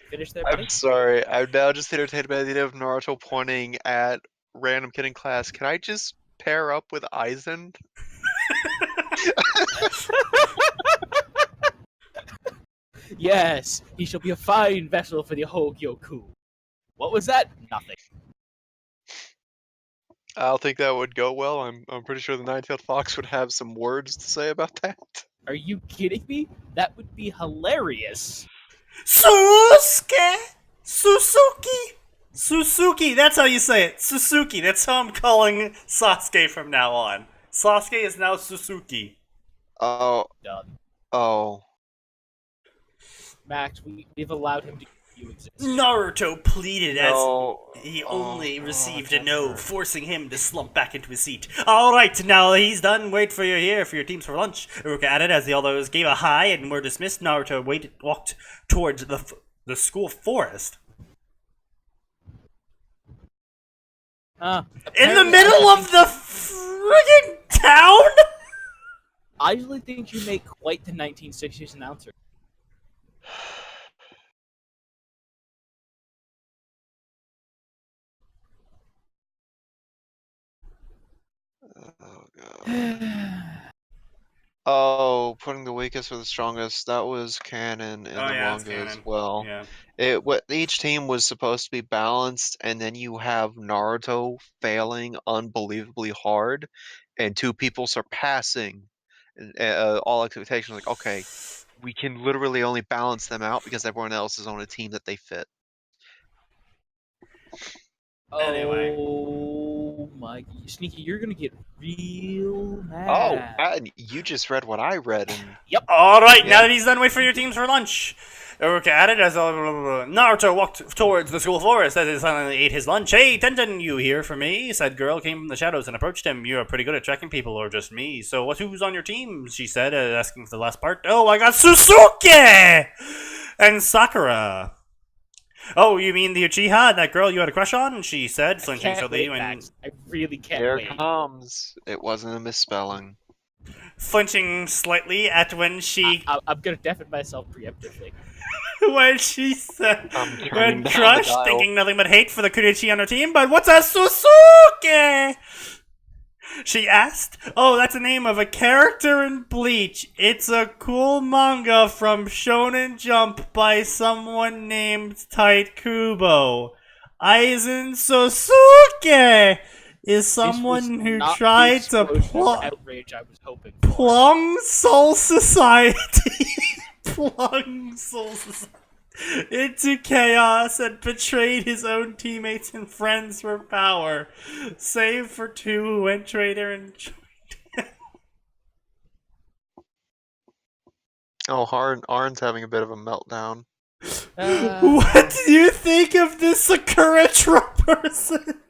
Finish there, buddy? I'm sorry. I'm now just entertained by the idea of Naruto pointing at random kid in class. Can I just pair up with Aizen? Yes, he shall be a fine vessel for the Hogyoku. What was that? Nothing. I don't think that would go well. I'm pretty sure the Nine-Tailed Fox would have some words to say about that. Are you kidding me? That would be hilarious. Suzuki, that's how you say it. Suzuki, that's how I'm calling Sasuke from now on. Sasuke is now Suzuki. Oh, Done. oh. Max, we've allowed him to you exist. Naruto pleaded No. as he only received a no, forcing him to slump back into his seat. Alright, now he's done. Wait for you here for your teams for lunch. Uruka added as the others gave a hi and were dismissed. Naruto walked towards the school forest. In the middle of the friggin' town? I usually think you make quite the 1960s announcer. Oh god. Oh, putting the weakest for the strongest. That was canon in the manga as well. Yeah. Each team was supposed to be balanced, and then you have Naruto failing unbelievably hard, and two people surpassing all expectations. Like, okay, we can literally only balance them out because everyone else is on a team that they fit. Anyway. Oh my, Sneaky, you're gonna get real mad. Oh, and you just read what I read. And Yep. Alright, now that he's done, wait for your teams for lunch. Uruka added as Naruto walked towards the school forest as he silently ate his lunch. Hey, Tenten, you here for me? Said girl came from the shadows and approached him. You're pretty good at tracking people, or just me. So who's on your team? She said, asking for the last part. Oh, I got Suzuki! And Sakura. Oh, you mean the Uchiha, that girl you had a crush on? She said, flinching slightly. I really can't here wait. comes. It wasn't a misspelling. Flinching slightly at when she... I'm gonna deafen myself preemptively. when she said, when turning down the crushed, dial. thinking nothing but hate for the Kunoichi on her team, but what's a Suzuki? She asked. Oh, that's the name of a character in Bleach. It's a cool manga from Shonen Jump by someone named Tight Kubo. Aizen Suzuki is someone who tried to outrage I was hoping for. plung Soul Society. Plung Soul Society into chaos and betrayed his own teammates and friends for power, save for two who went traitor and joined him. Oh, Arn's having a bit of a meltdown. What do you think of this Sakura person?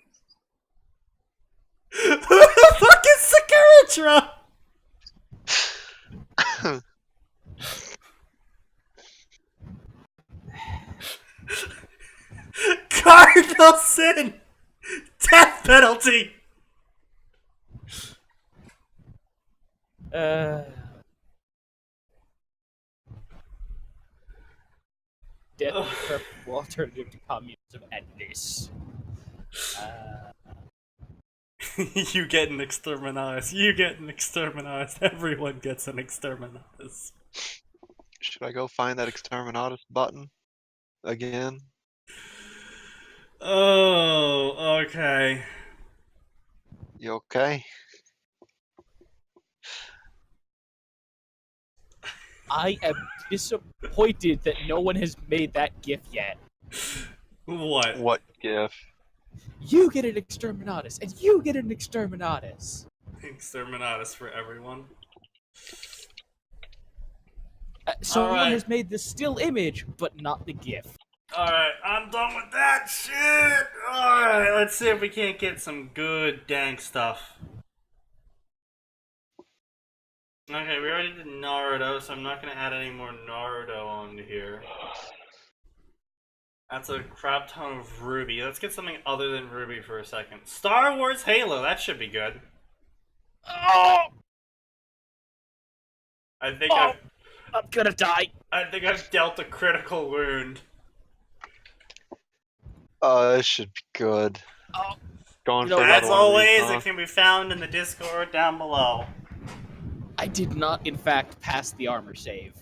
Who the fuck is Sakura? Cardinal sin! Death penalty! Death is a preferable alternative to communism and this. You get an exterminatus. You get an exterminatus. Everyone gets an exterminatus. Should I go find that exterminatus button again? Oh, okay. You okay? I am disappointed that no one has made that GIF yet. What? What GIF? You get an exterminatus, and you get an exterminatus. Exterminatus for everyone. Someone has made the still image, but not the GIF. Alright, I'm done with that shit! Alright, let's see if we can't get some good dank stuff. Okay, we already did Naruto, so I'm not gonna add any more Naruto onto here. That's a crap ton of Ruby. Let's get something other than Ruby for a second. Star Wars Halo, that should be good. Oh! I think I'm gonna die. I've dealt a critical wound. This should be good. Oh. Going You for know, another As one of always, these, huh? it can be found in the Discord down below. I did not, in fact, pass the armor save.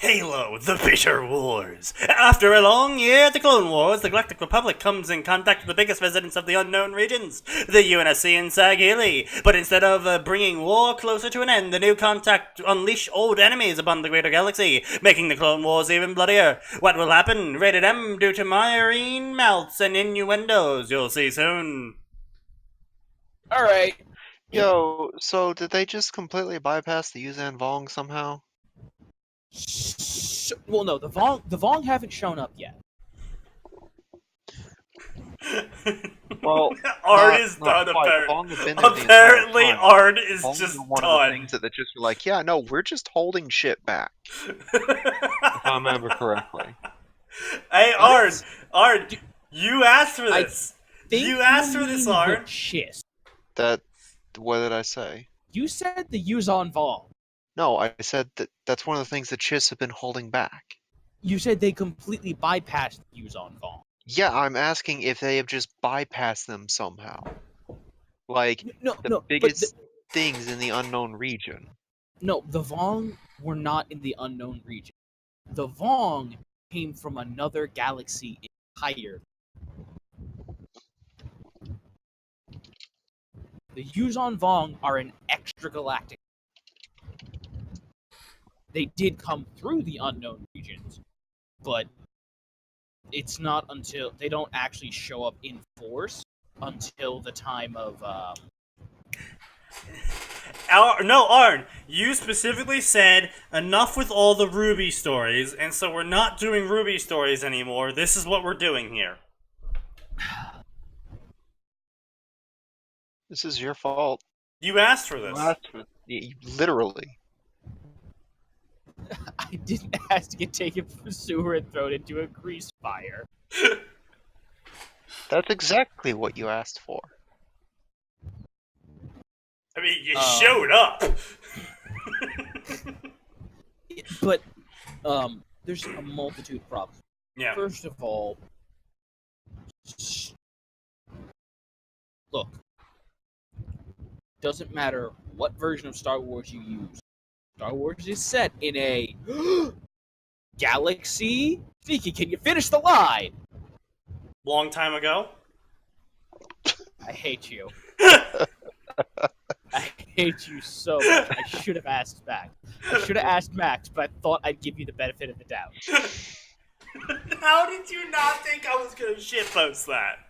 Halo, the Bitter Wars. After a long year at the Clone Wars, the Galactic Republic comes in contact with the biggest residents of the unknown regions, the UNSC and Sagili. But instead of bringing war closer to an end, the new contact unleash old enemies upon the greater galaxy, making the Clone Wars even bloodier. What will happen? Rated M due to marine mouths and innuendos. You'll see soon. Alright. Yo, so did they just completely bypass the Yuzan Vong somehow? Well, no, the Vong haven't shown up yet. Well, Art is done, apparently. Art is just one done. of the things that just were like, yeah, no, we're just holding shit back. If I remember correctly. Hey, Art, you asked for this. You asked for this, Art. What did I say? You said the Yuzan Vong. No, I said that's one of the things that Chiss have been holding back. You said they completely bypassed the Yuzan Vong. Yeah, I'm asking if they have just bypassed them somehow. Like, the biggest things in the unknown region. No, the Vong were not in the unknown region. The Vong came from another galaxy entirely. The Yuzan Vong are an extragalactic. They did come through the unknown regions, but it's not until they don't actually show up in force until the time of. No, Arn, you specifically said enough with all the Ruby stories, and so we're not doing Ruby stories anymore. This is what we're doing here. This is your fault. You asked for this. Literally. I didn't ask to get taken from a sewer and thrown into a grease fire. That's exactly what you asked for. I mean, you showed up. But, there's a multitude of problems. Yeah. First of all, look, doesn't matter what version of Star Wars you use. Star Wars is set in a galaxy. Sneaky, can you finish the line? Long time ago. I hate you. I hate you so much. I should have asked Max. I should have asked Max, but I thought I'd give you the benefit of the doubt. How did you not think I was gonna shitpost that?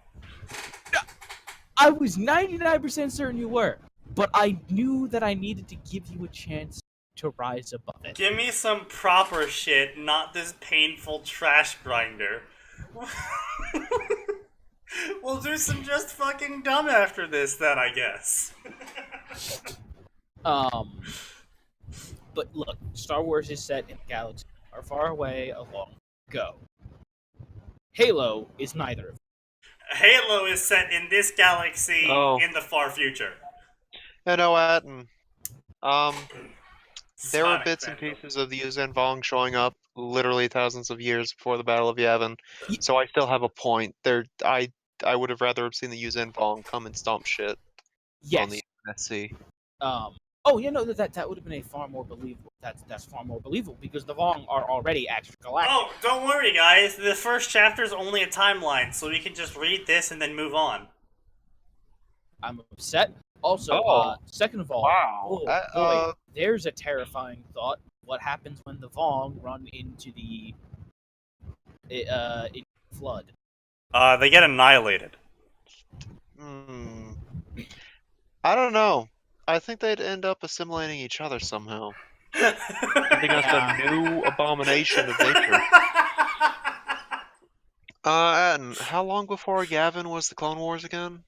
I was 99% certain you were, but I knew that I needed to give you a chance to rise above it. Give me some proper shit, not this painful trash grinder. We'll do some just fucking dumb after this then, I guess. But look, Star Wars is set in a galaxy far, far away a long ago. Halo is neither of them. Halo is set in this galaxy in the far future. You know, Atin, there were bits and pieces of the Yuzan Vong showing up literally thousands of years before the Battle of Yavin, so I still have a point. I would have rather have seen the Yuzan Vong come and stomp shit on the NSC. Oh, yeah, no, that would have been a far more believable. That's far more believable because the Vong are already extragalactic. Oh, don't worry, guys. The first chapter is only a timeline, so we can just read this and then move on. I'm upset. Also, second of all, boy, there's a terrifying thought. What happens when the Vong run into the flood? They get annihilated. I don't know. I think they'd end up assimilating each other somehow. Giving us a new abomination of nature. And how long before Yavin was the Clone Wars again?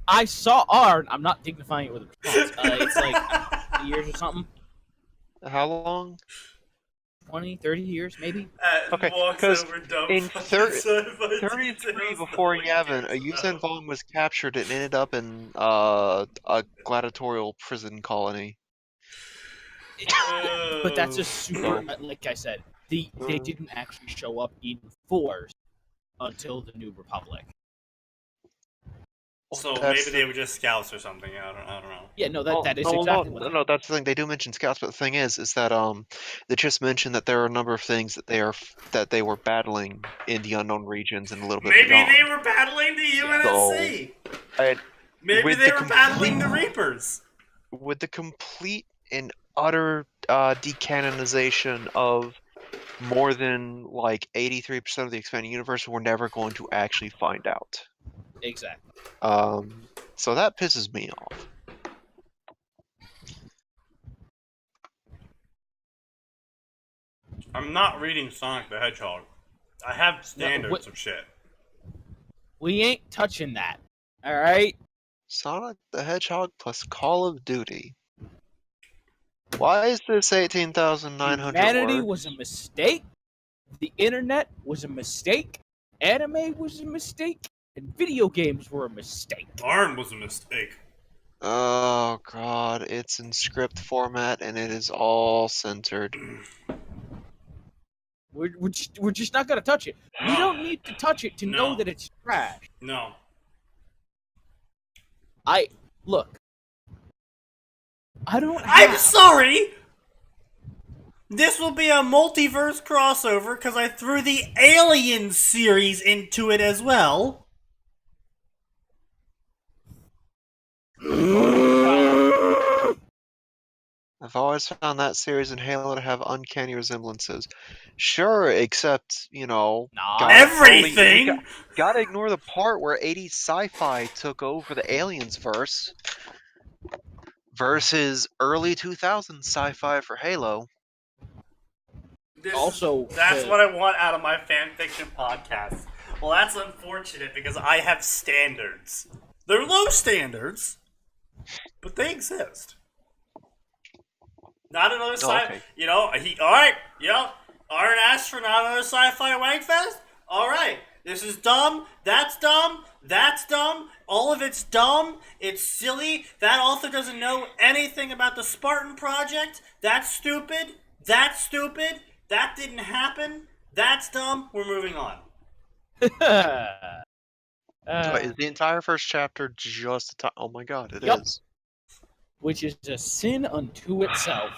I saw Arn. I'm not dignifying it with a response. It's like years or something. How long? 20, 30 years, maybe? Okay, because in 33 before Yavin, a Yuzan Vong was captured and ended up in a gladiatorial prison colony. But that's a super, like I said, they didn't actually show up in force until the New Republic. So That's maybe they were just scouts or something. I don't know. Yeah, no, that is no, exactly what. no, that's the thing. They do mention scouts, but the thing is that they just mentioned that there are a number of things that they were battling in the unknown regions and a little bit Maybe beyond. they were battling the UNSC. And Maybe with they the were battling the Reapers. with the complete and utter decanonization of more than like 83% of the expanding universe, we're never going to actually find out. Exactly. So that pisses me off. I'm not reading Sonic the Hedgehog. I have standards of shit. We ain't touching that. All right. Sonic the Hedgehog plus Call of Duty. Why is this 18,900 Humanity words? was a mistake. The internet was a mistake. Anime was a mistake. And video games were a mistake. Arn was a mistake. Oh god, it's in script format and it is all centered. We're just not gonna touch it. You don't need to touch it to know that it's trash. No. Look. I'm sorry! This will be a multiverse crossover because I threw the Alien series into it as well. I've always found that series and Halo to have uncanny resemblances. Sure, except, Nah. Everything! Gotta ignore the part where 80s sci-fi took over the Aliens verse versus early 2000s sci-fi for Halo. That's what I want out of my fanfiction podcast. Well, that's unfortunate because I have standards. They're low standards, but they exist. Not another okay. Alright, Aaron asked for not another sci-fi wankfest? Alright, this is dumb, that's dumb, all of it's dumb, it's silly, that author doesn't know anything about the Spartan Project, that's stupid, that didn't happen, that's dumb, we're moving on. Is the entire first chapter just oh my god, it is. Which is a sin unto itself.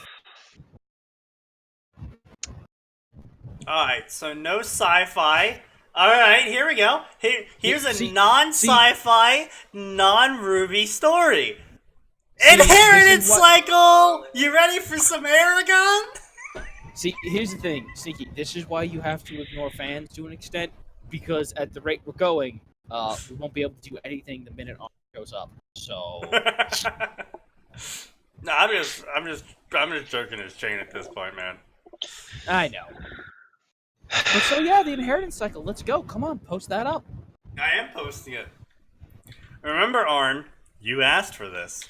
Alright, so no sci-fi. Alright, here we go. Here's a non-sci-fi, non-Ruby story. Inheritance cycle! You ready for some Aragon? See, here's the thing, Sneaky. This is why you have to ignore fans to an extent, because at the rate we're going, we won't be able to do anything the minute Arn shows up. So. No, I'm just jerking his chain at this point, man. I know. But so yeah, the inheritance cycle. Let's go. Come on, post that up. I am posting it. Remember, Arn, you asked for this.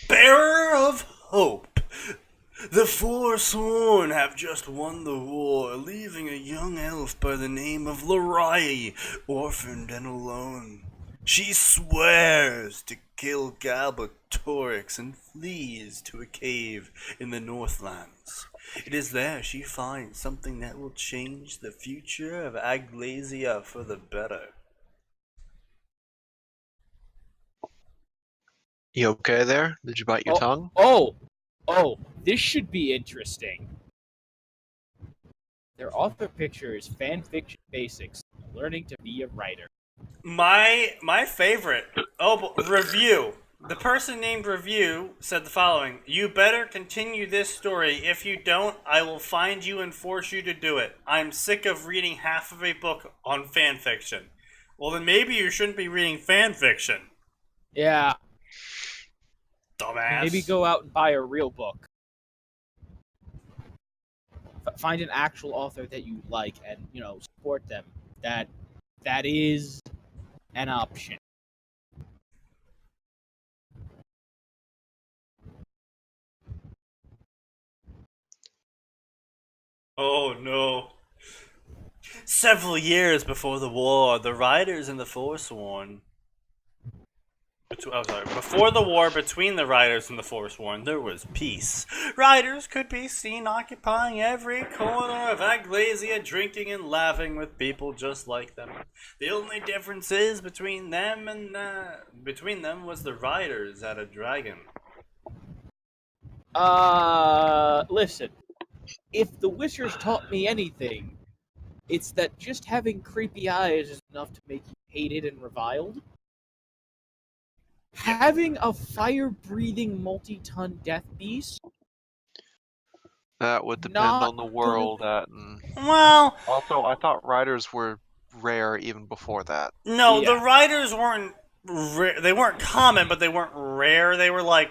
Bearer of hope. The Forsworn have just won the war, leaving a young elf by the name of Larai, orphaned and alone. She swears to kill Galbatorix and flees to a cave in the Northlands. It is there she finds something that will change the future of Aglasia for the better. You okay there? Did you bite your tongue? Oh, this should be interesting. Their author picture is Fanfiction Basics, learning to be a writer. My favorite. Review. The person named Review said the following: "You better continue this story. If you don't, I will find you and force you to do it. I'm sick of reading half of a book on fanfiction." Well, then maybe you shouldn't be reading fanfiction. Yeah. Dumbass. Maybe go out and buy a real book. Find an actual author that you like and, support them. That is an option. Oh no. Several years before the war, the riders in the Forsworn Before the war between the riders and the Forsworn, there was peace. Riders could be seen occupying every corner of Aglasia, drinking and laughing with people just like them. The only difference is between them was the riders had a dragon. Listen. If the Wishers taught me anything, it's that just having creepy eyes is enough to make you hated and reviled. Having a fire-breathing multi-ton death beast? That would depend Not on the world. And Well, also, I thought riders were rare even before that. no, the Yeah. riders weren't they weren't common, but they weren't rare. They were like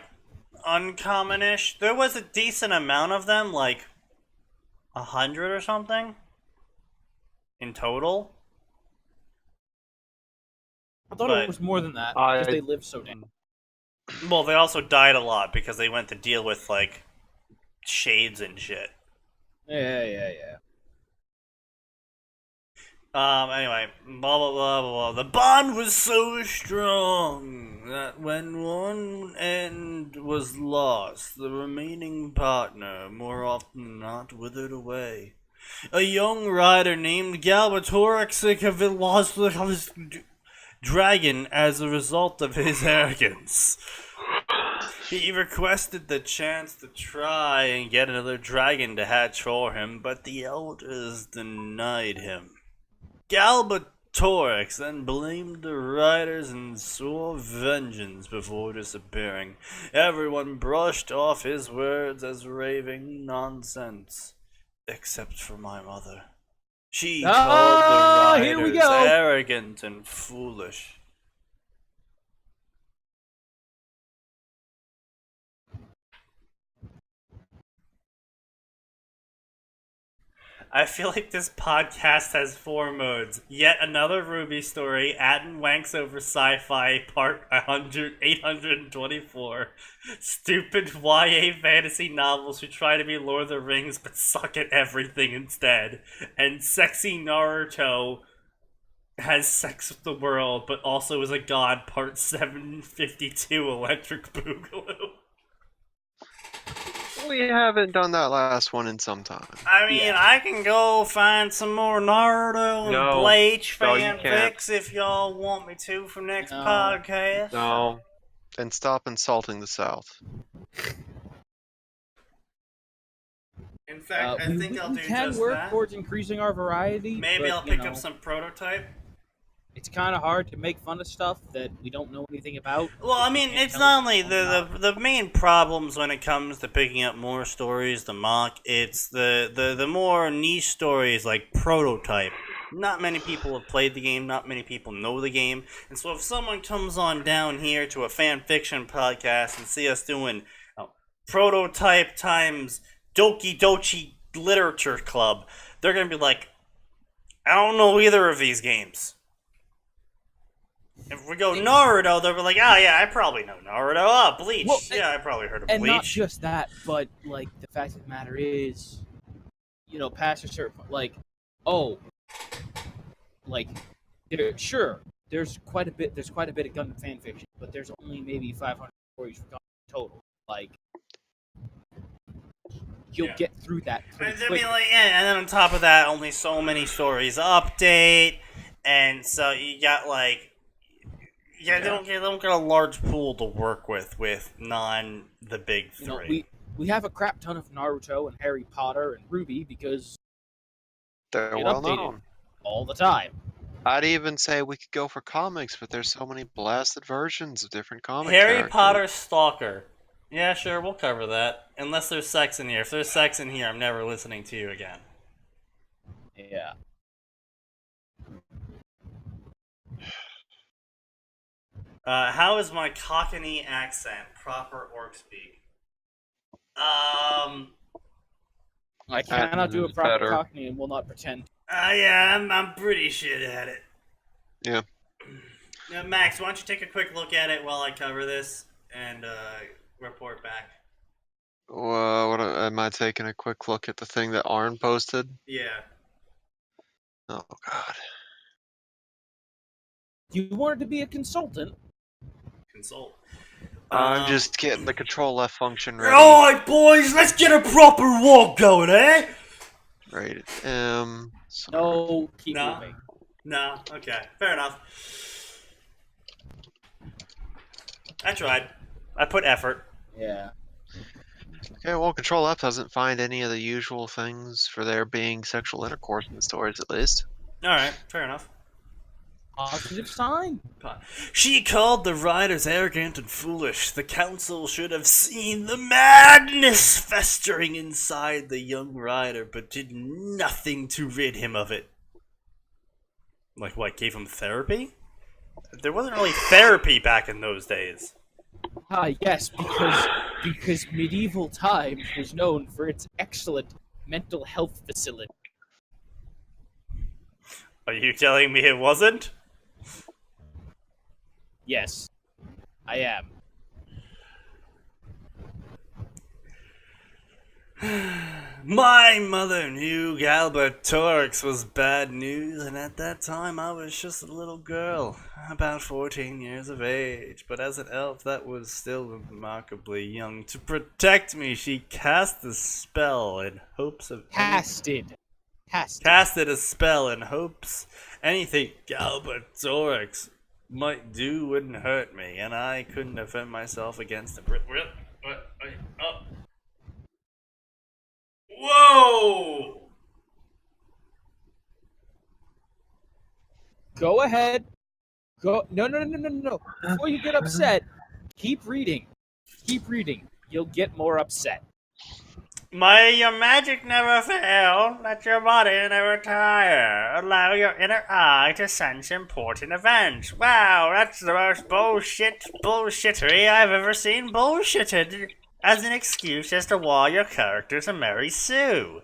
uncommon-ish. There was a decent amount of them, like 100 or something in total. I thought But- it was more than that, because they live so damn. Well, they also died a lot because they went to deal with like shades and shit. Yeah. Anyway, blah blah blah blah blah. The bond was so strong that when one end was lost, the remaining partner more often than not withered away. A young rider named Galbatorix lost his dragon as a result of his arrogance. He requested the chance to try and get another dragon to hatch for him, but the elders denied him. Galbatorix then blamed the riders and swore vengeance before disappearing. Everyone brushed off his words as raving nonsense, except for my mother. She called the here we riders go. arrogant and foolish. I feel like this podcast has 4 modes. Yet another Ruby story, Atin wanks over sci-fi, part 824. Stupid YA fantasy novels who try to be Lord of the Rings but suck at everything instead. And sexy Naruto has sex with the world but also is a god, part 752, Electric Boogaloo. We haven't done that last one in some time. I mean, Yeah. I can go find some more Naruto and No. Bleach No, you fanfics if y'all want me to for next No. podcast. No. Then stop insulting the South. In fact, I think I'll do we can just work that. towards increasing our variety. Maybe but, I'll you pick know, up some prototype. It's kind of hard to make fun of stuff that we don't know anything about. Well, I mean, Can't it's tell not us only what's the main problems when it comes to picking up more stories to mock. It's the more niche stories like prototype. Not many people have played the game. Not many people know the game. And so if someone comes on down here to a fan fiction podcast and see us doing prototype times Doki Dochi Literature Club, they're gonna be like, I don't know either of these games. If we go Naruto, they'll be like, oh yeah, I probably know Naruto. Oh, Bleach. Well, yeah, I probably heard of And Bleach. not just that, but like the fact of the matter is, past a certain point, there's quite a bit of Gundam fan fiction, but there's only maybe 500 stories for Gundam total. Like, you'll Yeah. get through that And pretty they'll quickly. be like, yeah, and then on top of that, only so many stories update, and so you got like, they don't get a large pool to work with non the big three. We have a crap ton of Naruto and Harry Potter and Ruby because They're Get well updated. known. all the time. I'd even say we could go for comics, but there's so many blasted versions of different comic Harry characters. Potter Stalker. Yeah, sure, we'll cover that. Unless there's sex in here. If there's sex in here, I'm never listening to you again. Yeah. How is my Cockney accent? Proper orc speak. I cannot do a is proper better. Cockney and will not pretend. Yeah, I'm pretty shit at it. Yeah. Max, why don't you take a quick look at it while I cover this and report back? What am I taking a quick look at the thing that Arn posted? Yeah. Oh God. You wanted to be a consultant? consult. I'm just getting the control F function ready. Alright, boys, let's get a proper walk going, eh? Right. No, keep Nah. moving. Nah, okay, fair enough. I tried. I put effort. Yeah. Okay, well, control F doesn't find any of the usual things for there being sexual intercourse in the stories, at least. Alright, fair enough. Positive sign. She called the riders arrogant and foolish. The council should have seen the madness festering inside the young rider, but did nothing to rid him of it. Like what, gave him therapy? There wasn't really therapy back in those days. Yes, because medieval times was known for its excellent mental health facility. Are you telling me it wasn't? Yes, I am. My mother knew Galbert Torx was bad news, and at that time I was just a little girl, about 14 years of age. But as an elf, that was still remarkably young. To protect me, she cast a spell in hopes of... Casted Casted a spell in hopes anything Galbert Torx might do wouldn't hurt me, and I couldn't defend myself against him. Oh. Whoa! Go ahead. Go. No. Before you get upset, keep reading. Keep reading. You'll get more upset. Your magic never fail. Let your body never tire. Allow your inner eye to sense important events. Wow, that's the most bullshittery I've ever seen bullshitted as an excuse as to why your character's a Mary Sue.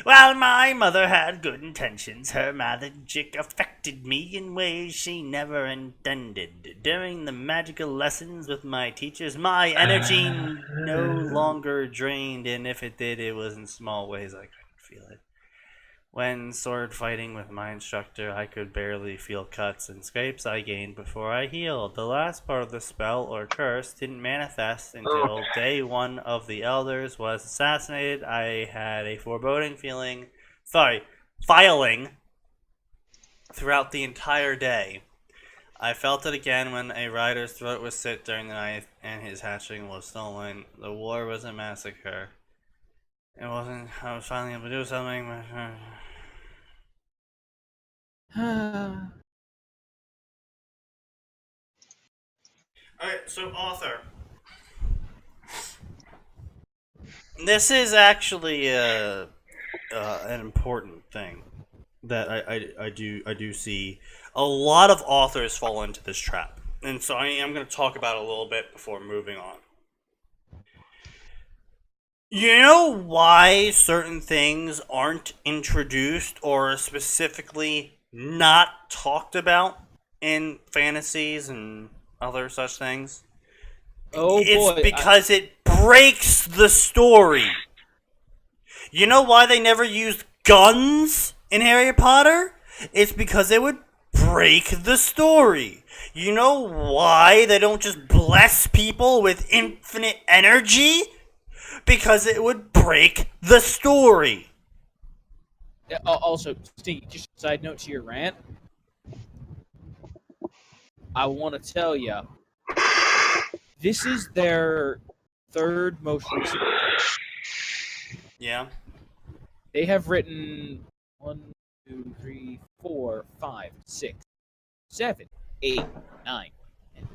While my mother had good intentions, her magic affected me in ways she never intended. During the magical lessons with my teachers, my energy no longer drained, and if it did, it was in small ways. I couldn't feel it. When sword fighting with my instructor, I could barely feel cuts and scrapes I gained before I healed. The last part of the spell or curse didn't manifest until day one of the elders was assassinated. I had a foreboding filing throughout the entire day. I felt it again when a rider's throat was slit during the night and his hatchling was stolen. The war was a massacre. It wasn't. I was finally able to do something, but... Alright, so author. This is actually an important thing that I do see. A lot of authors fall into this trap. And so I am going to talk about it a little bit before moving on. You know why certain things aren't introduced or specifically not talked about in fantasies and other such things? It's because it breaks the story. You know why they never used guns in Harry Potter? It's because it would break the story. You know why they don't just bless people with infinite energy? Because it would break the story. Also, Steve, just a side note to your rant. I want to tell you, this is their third most recent. Yeah. They have written 1, 2, 3, 4, 5, 6, 7, 8, 9, 10,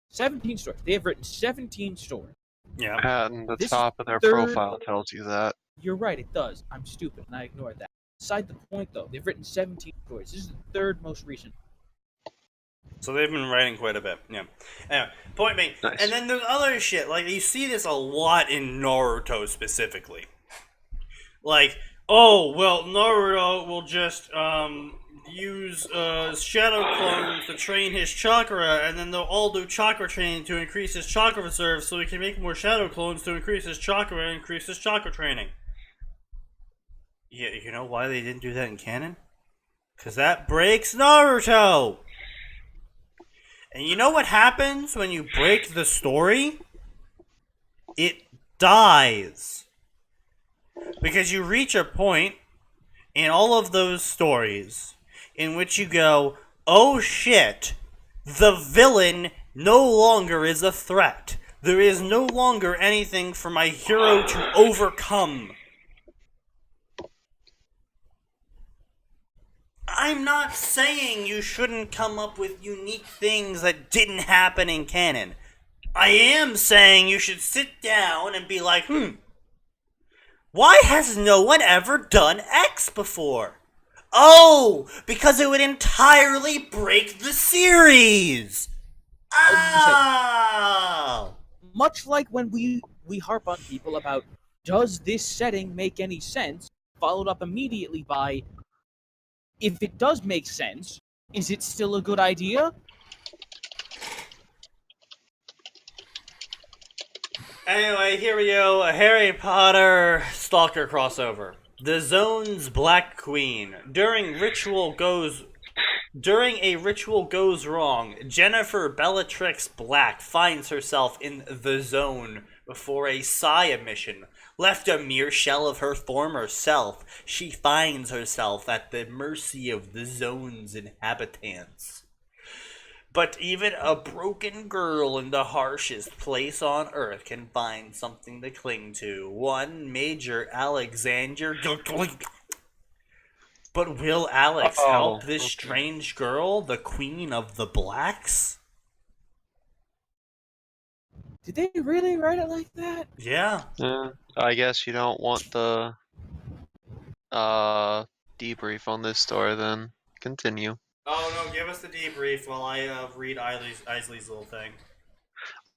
17 stories. They have written 17 stories. Yeah. And the top of their profile tells you that. You're right, it does. I'm stupid, and I ignored that. Beside the point, though, they've written 17 stories. This is the third most recent. So they've been writing quite a bit. Yeah. Anyway, point being. Nice. And then there's other shit. Like, you see this a lot in Naruto specifically. Like, oh, well, Naruto will just, use shadow clones to train his chakra, and then they'll all do chakra training to increase his chakra reserve so he can make more shadow clones to increase his chakra and increase his chakra training. Yeah, you know why they didn't do that in canon? Because that breaks Naruto! And you know what happens when you break the story? It dies. Because you reach a point in all of those stories in which you go, oh shit, the villain no longer is a threat. There is no longer anything for my hero to overcome. I'm not saying you shouldn't come up with unique things that didn't happen in canon. I am saying you should sit down and be like, why has no one ever done X before? Oh, because it would entirely break the series. Oh. Much like when we harp on people about, does this setting make any sense? Followed up immediately by, if it does make sense, is it still a good idea? Anyway, here we go. A Harry Potter Stalker crossover. The Zone's Black Queen. During a ritual goes wrong, Jennifer Bellatrix Black finds herself in the Zone before a Saya mission. Left a mere shell of her former self, she finds herself at the mercy of the Zone's inhabitants. But even a broken girl in the harshest place on Earth can find something to cling to. One Major Alexander. But will Alex help this strange girl, the Queen of the Blacks? Did they really write it like that? Yeah. I guess you don't want the debrief on this story, then continue. Oh no, give us the debrief while I read Isley's little thing.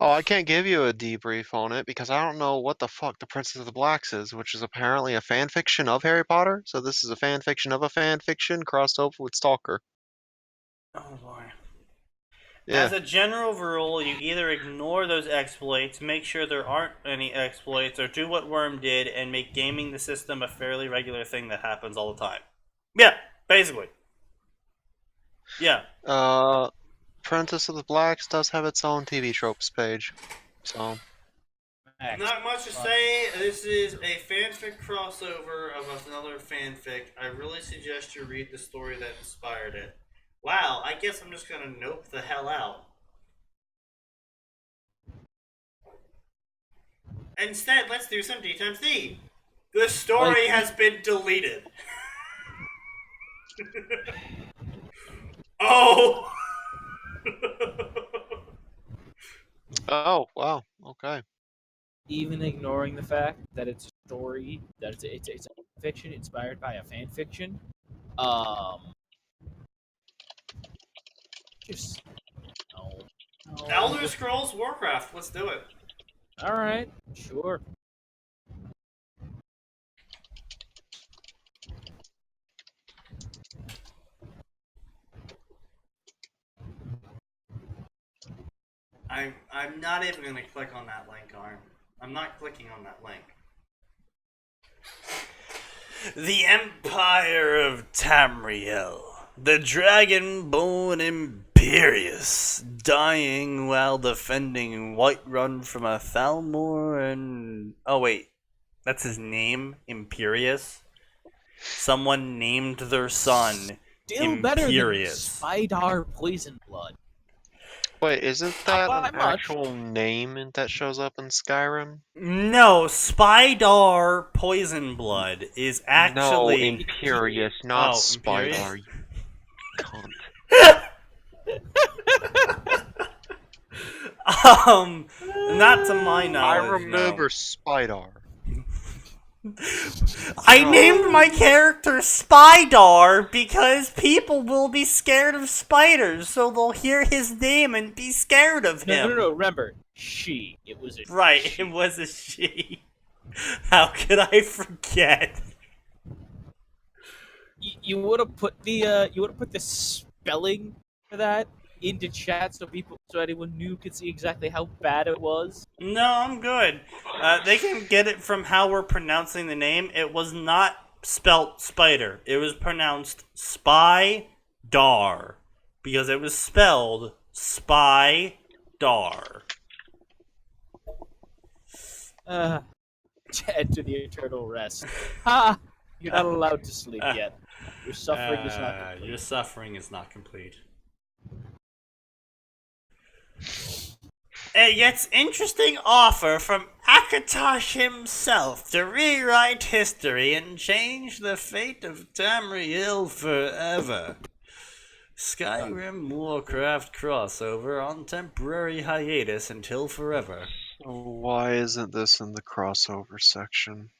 Oh, I can't give you a debrief on it because I don't know what the fuck the Princess of the Blacks is, which is apparently a fan fiction of Harry Potter. So this is a fan fiction of a fan fiction crossed over with Stalker. Oh boy. Yeah. As a general rule, you either ignore those exploits, make sure there aren't any exploits, or do what Worm did and make gaming the system a fairly regular thing that happens all the time. Yeah, basically. Yeah. Princess of the Blacks does have its own TV tropes page, so. Not much to say. This is a fanfic crossover of another fanfic. I really suggest you read the story that inspired it. Wow, I guess I'm just gonna nope the hell out. Instead, let's do some D times D. The story has been deleted. Oh! Oh. Oh, wow, okay. Even ignoring the fact that it's a story, that it's a fiction inspired by a fan fiction, just no. Elder Scrolls Warcraft, let's do it. All right, sure. I'm not even gonna click on that link, Arn. I'm not clicking on that link. The Empire of Tamriel. The Dragonborn Imperious. Dying while defending Whiterun from a Thalmor and... Oh wait, that's his name? Imperious? Someone named their son Still better than Imperious. Spydar Poison Blood. Wait, isn't that Not an by much. actual name that shows up in Skyrim? No, Spydar Poison Blood is actually... No, Imperious, not Oh, Spydar, Imperious? you cunt. Not to my knowledge. I remember Spydar. I named my character Spydar because people will be scared of spiders, so they'll hear his name and be scared of him. No. Remember, she. It was a Right, she. it was a she. How could I forget? You would have put the spelling for that into chat so anyone could see exactly how bad it was. No, I'm good. They can get it from how we're pronouncing the name. It was not spelt spider. It was pronounced Spy-dar. Because it was spelled Spy Dar. Enter the eternal rest. Ha! You're not allowed to sleep yet. Your suffering is not complete. Your suffering is not complete. A yet interesting offer from Akatosh himself to rewrite history and change the fate of Tamriel forever. Skyrim Warcraft crossover on temporary hiatus until forever. So why isn't this in the crossover section?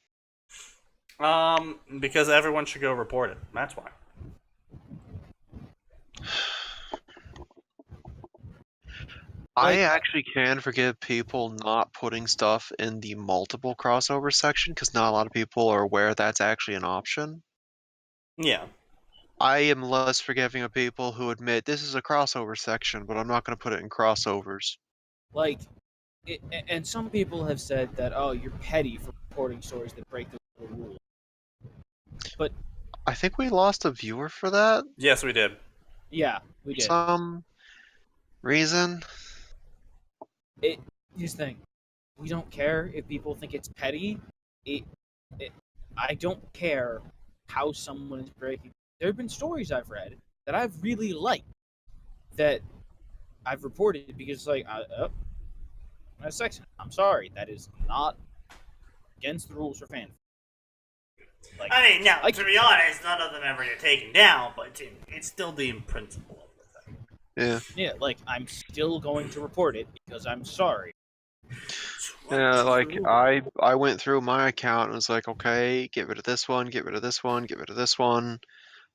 Because everyone should go report it. That's why. I actually can forgive people not putting stuff in the multiple crossover section because not a lot of people are aware that's actually an option. Yeah. I am less forgiving of people who admit this is a crossover section, but I'm not going to put it in crossovers. Like, and some people have said that, oh, you're petty for reporting stories that break the rule. But I think we lost a viewer for that. Yes, we did. Yeah, we did. Some reason. Here's the thing. We don't care if people think it's petty. I don't care how someone is breaking. There have been stories I've read that I've really liked that I've reported because, like, that's section. I'm sorry, that is not against the rules for fan. Like, I mean, now, to be honest, none of them ever get taken down, but it's still the principle of the thing. Yeah. Yeah, like, I'm still going to report it because I'm sorry. Yeah, like, I went through my account and was like, okay, get rid of this one, get rid of this one, get rid of this one,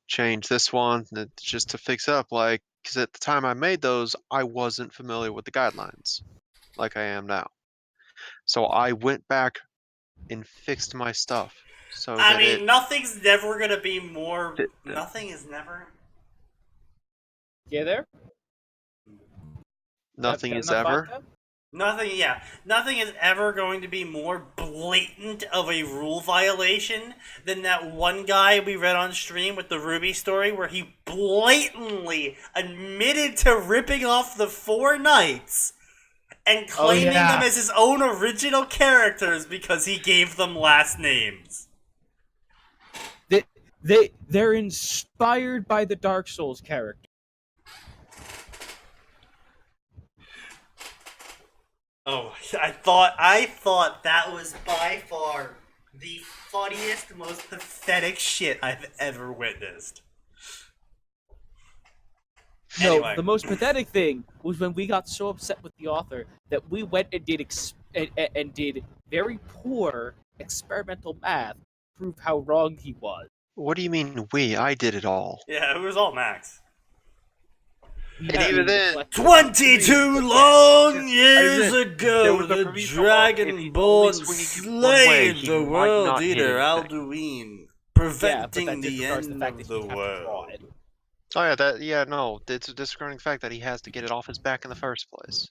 change this one, just to fix up, like, because at the time I made those, I wasn't familiar with the guidelines, like I am now. So I went back and fixed my stuff. So I mean, nothing's never gonna be more. Nothing is never. Yeah, there. Nothing is ever. Nothing is ever going to be more blatant of a rule violation than that one guy we read on stream with the Ruby story where he blatantly admitted to ripping off the 4 knights and claiming them as his own original characters because he gave them last names. They're inspired by the Dark Souls character. Oh, I thought that was by far the funniest, most pathetic shit I've ever witnessed. No, Anyway. the most pathetic thing was when we got so upset with the author that we went and did very poor experimental math to prove how wrong he was. What do you mean we? I did it all. Yeah, it was all Max. And even then, 22 long years ago, the If Dragonborn he's only swinging you one way, slayed he the might world not hit eater anything. Alduin, but preventing that the disregards end fact of that the you have to draw world. it. it's a disregarding the fact that he has to get it off his back in the first place.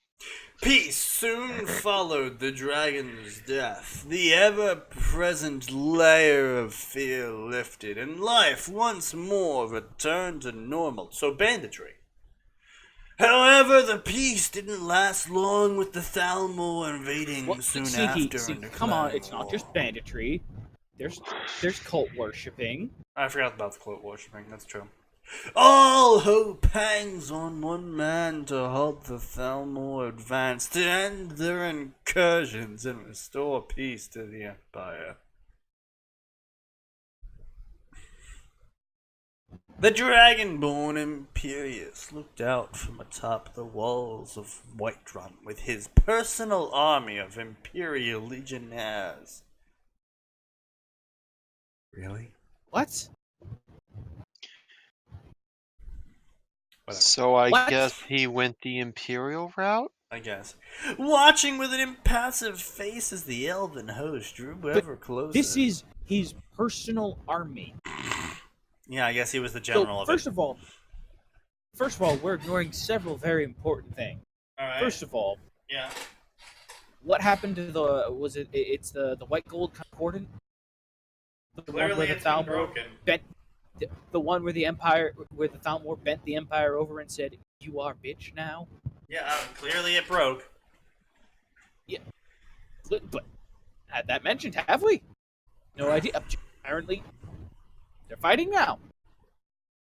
Peace soon followed the dragon's death. The ever-present layer of fear lifted, and life once more returned to normal. So banditry. However, the peace didn't last long with the Thalmor invading soon after. Come on, it's not just banditry. There's cult worshipping. I forgot about the cult worshipping, that's true. All hope hangs on one man to halt the Thalmor advance, to end their incursions and restore peace to the Empire. The Dragonborn Imperius looked out from atop the walls of Whiterun with his personal army of Imperial Legionnaires. Really? What? Whatever. So I What? guess he went the Imperial route? I guess. Watching with an impassive face as the elven host drew ever closer. This is his personal army. Yeah, I guess he was the general of First of all, we're ignoring several very important things. Alright. First of all, Yeah. what happened to it's the white gold concordant? The one Clearly where the it's been Thalmor broken. the one where the Thalmor bent the Empire over and said, "You are bitch now." Yeah, clearly it broke. But had that mentioned, have we? No idea. Apparently, they're fighting now.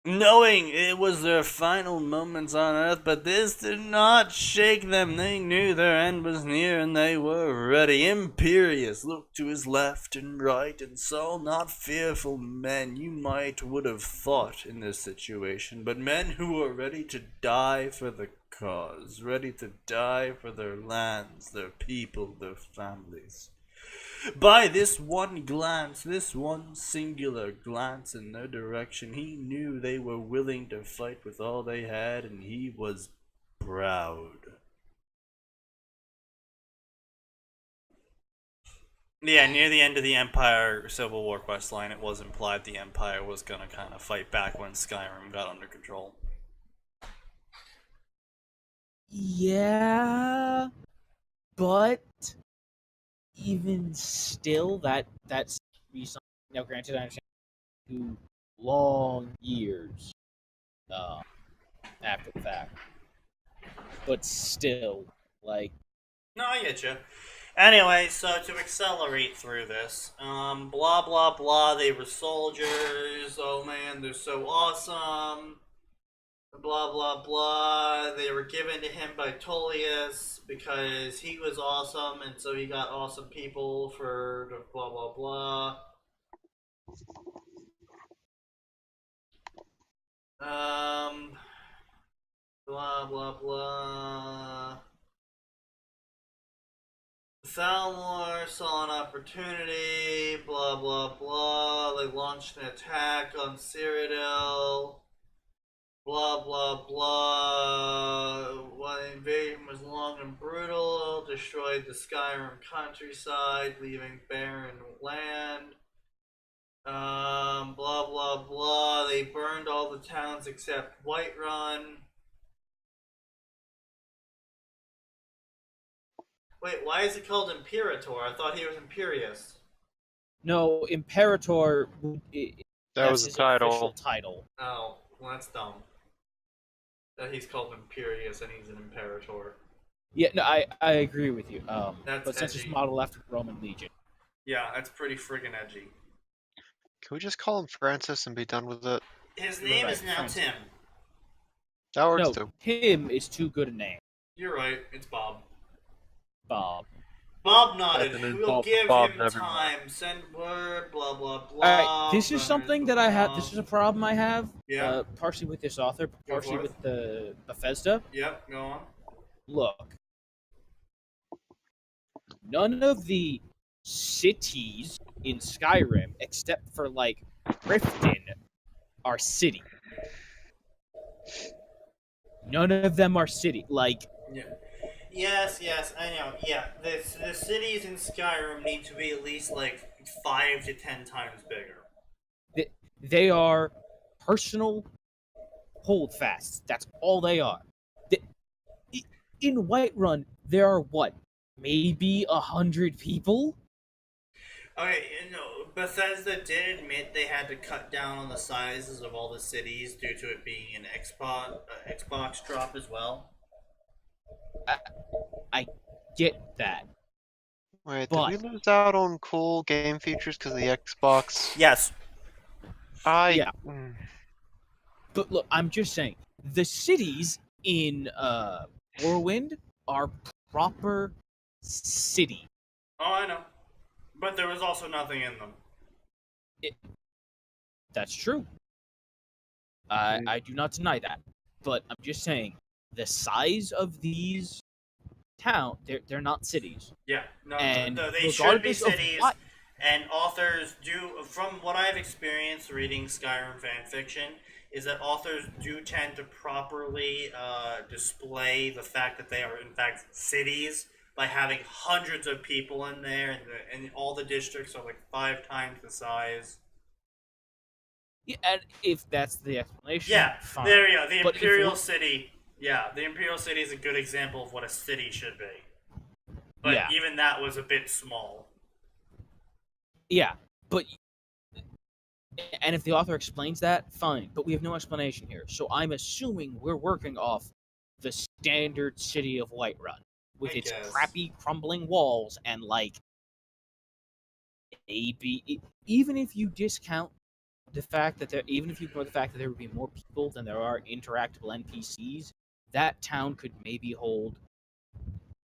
Knowing it was their final moments on Earth, but this did not shake them. They knew their end was near and they were ready. Imperious looked to his left and right and saw not fearful men you would have thought in this situation, but men who were ready to die for the cause, ready to die for their lands, their people, their families. By this one glance, this one singular glance in their direction, he knew they were willing to fight with all they had, and he was proud. Yeah, near the end of the Empire Civil War quest line, it was implied the Empire was gonna kind of fight back when Skyrim got under control. Yeah, but even still, that's be something. Now, granted, I understand 2 long years after the fact, but still, like, No, I get you. Anyway, so to accelerate through this, blah blah blah, they were soldiers, oh man, they're so awesome, blah blah blah, they were given to him by Tullius because he was awesome, and so he got awesome people for blah blah blah. Blah blah blah. Thalmor saw an opportunity, blah blah blah. They launched an attack on Cyrodiil, blah blah blah. While the invasion was long and brutal, destroyed the Skyrim countryside, leaving barren land. Blah blah blah. They burned all the towns except Whiterun. Wait, why is it called Imperator? I thought he was Imperious. no, Imperator. That was his the title. official title. Oh, well, that's dumb. That he's called Imperious and he's an Imperator. Yeah, no, I agree with you. That's but since it's edgy. modeled after the Roman Legion, Yeah, that's pretty friggin' edgy. Can we just call him Francis and be done with it? His name is now Francis. Tim. That works no, too. Tim is too good a name. You're right, it's Bob. Bob. Bob nodded. And then We'll give Bob him never time. Send word, blah blah blah. All right, this is something that I have. This is a problem I have. Yeah. Partially with this author, partially for it. with the Bethesda. Yep, go on. Look, none of the cities in Skyrim, except for like Riften, are city. None of them are city. Like, Yeah. Yes, I know. Yeah, the cities in Skyrim need to be at least like 5 to 10 times bigger. they are personal holdfasts. That's all they are. In Whiterun, there are what? Maybe 100 people? Okay, Bethesda did admit they had to cut down on the sizes of all the cities due to it being an Xbox drop as well. I get that. Wait, But- did we lose out on cool game features because of the Xbox? Yes. Yeah. Mm. But look, I'm just saying, the cities in Morrowind are proper city. Oh, I know. But there was also nothing in them. That's true. I do not deny that. But I'm just saying, the size of these towns, they're not cities. Yeah, no, And they should be regardless of cities, what- and authors do, from what I've experienced reading Skyrim fanfiction, is that authors do tend to properly display the fact that they are in fact cities by having hundreds of people in there, and all the districts are like 5 times the size. Yeah, and if that's the explanation, Yeah, fine. there you go. The But if Imperial we- City. Yeah, the Imperial City is a good example of what a city should be. But Yeah. even that was a bit small. Yeah, but and if the author explains that, fine. But we have no explanation here, so I'm assuming we're working off the standard city of Whiterun, with I its guess. crappy crumbling walls and like maybe even if you discount the fact that there would be more people than there are interactable NPCs, that town could maybe hold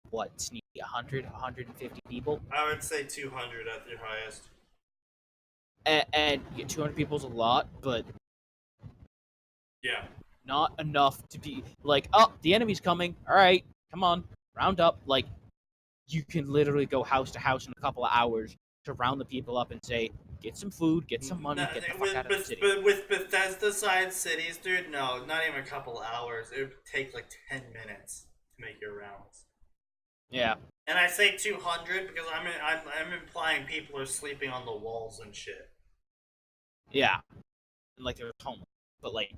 what, Sneaky, 100, 150 people, I would say 200 at your highest. and 200 people is a lot, but Yeah. not enough to be like, oh, the enemy's coming. All right, come on, round up. Like, you can literally go house to house in a couple of hours to round the people up and say, get some food, get some money, get the fuck out of the city. But with Bethesda-sized cities, dude, no, not even a couple hours. It would take like 10 minutes to make your rounds. Yeah. And I say 200 because I'm implying people are sleeping on the walls and shit. Yeah. And like there's homeless. But like,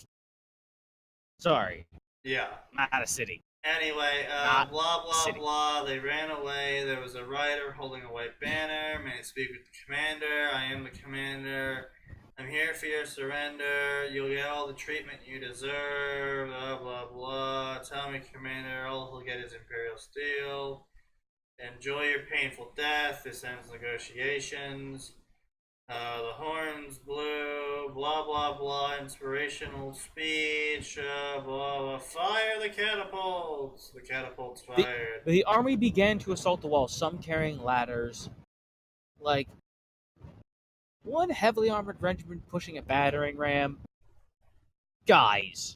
sorry, Yeah. not a city. Anyway, Not blah blah city. blah. They ran away. There was a rider holding a white banner. May I speak with the commander? I am the commander. I'm here for your surrender. You'll get all the treatment you deserve. Blah blah blah. Tell me, commander. All he'll get is imperial steel. Enjoy your painful death. This ends negotiations. The horns blew, blah blah blah, inspirational speech, blah blah, fire the catapults! The catapults fired. The army began to assault the wall, some carrying ladders. Like, one heavily armored regiment pushing a battering ram. Guys,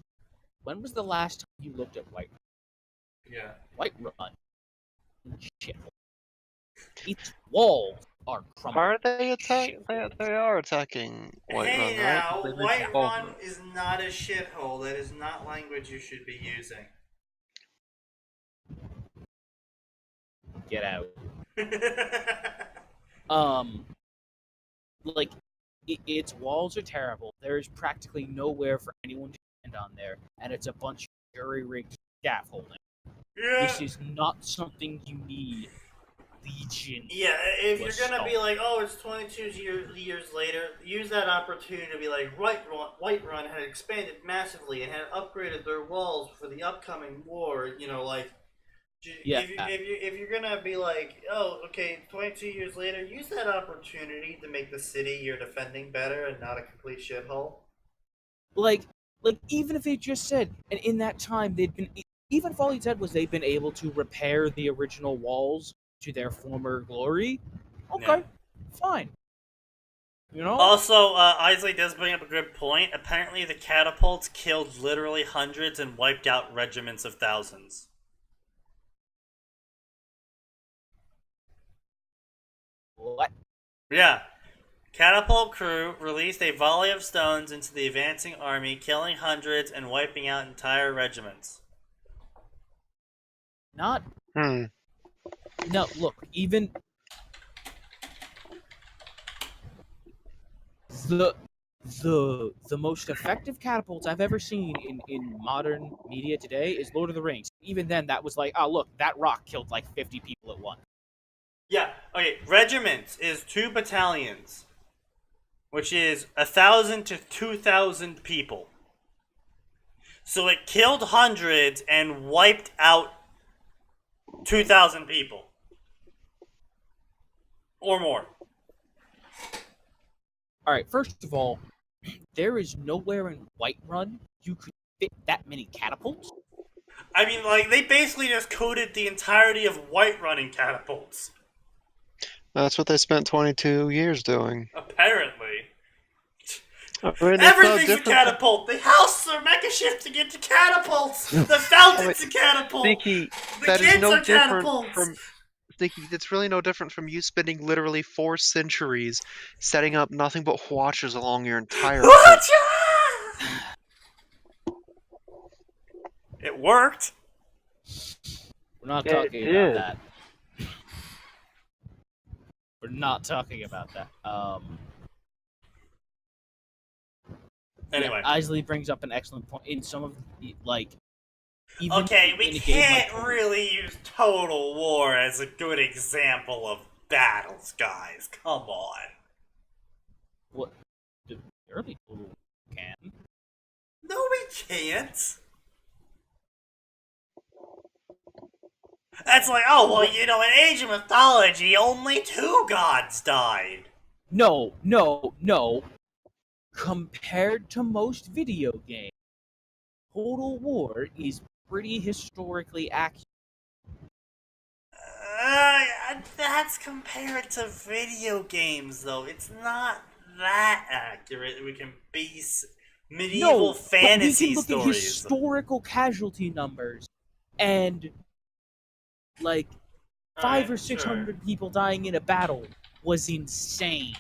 when was the last time you looked at Whiterun? Yeah. Whiterun. Shit. Its walls are crumbling. Are they attacking? They are attacking Whiterun, Hey right? now, They mentioned Whiterun is not a shithole. That is not language you should be using. Get out. Like, its walls are terrible. There is practically nowhere for anyone to stand on there, and it's a bunch of jury-rigged scaffolding. Yeah. This is not something you need. Legion. Yeah, if you're gonna assault. be like, oh, it's 22 years later, use that opportunity to be like, Whiterun had expanded massively and had upgraded their walls for the upcoming war. You know, like, Yeah. if you're gonna be like, oh, okay, 22 years later, use that opportunity to make the city you're defending better and not a complete shithole. Like even if they just said, and in that time they'd been, even if all he said was they'd been able to repair the original walls to their former glory, okay, fine. You know? Also, Isley does bring up a good point. Apparently, the catapults killed literally hundreds and wiped out regiments of thousands. What? Yeah. Catapult crew released a volley of stones into the advancing army, killing hundreds and wiping out entire regiments. Not. Hmm. No, look, even the most effective catapults I've ever seen in modern media today is Lord of the Rings. Even then, that was like, oh look, that rock killed like 50 people at once. Yeah, okay, regiments is 2 battalions, which is 1,000 to 2,000 people. So it killed hundreds and wiped out 2,000 people. Or more. Alright, first of all, there is nowhere in Whiterun you could fit that many catapults. I mean, like, they basically just coded the entirety of Whiterun in catapults. That's what they spent 22 years doing. Apparently. I mean, it's no Everything's a different- catapult! The house are mecha shifting into catapults! The fountain's a catapult! Sneaky, The that is kids no are different catapults! from Sneaky. That's really no different from you spending literally 4 centuries setting up nothing but watches along your entire coast. It worked. We're not It talking did. about that. We're not talking about that. Anyway. Yeah, Isley brings up an excellent point. In some of the, like, even Okay, we in a game can't like, really use Total War as a good example of battles, guys. Come on. what the early Total War can. No, we can't. That's like, oh, well, you know, in Age of Mythology, only 2 gods died. No. Compared to most video games, Total War is pretty historically accurate. That's compared to video games, though. It's not that accurate. We can base medieval fantasy but we can look stories. at historical casualty numbers, and like 500 or 600 people dying in a battle was insane.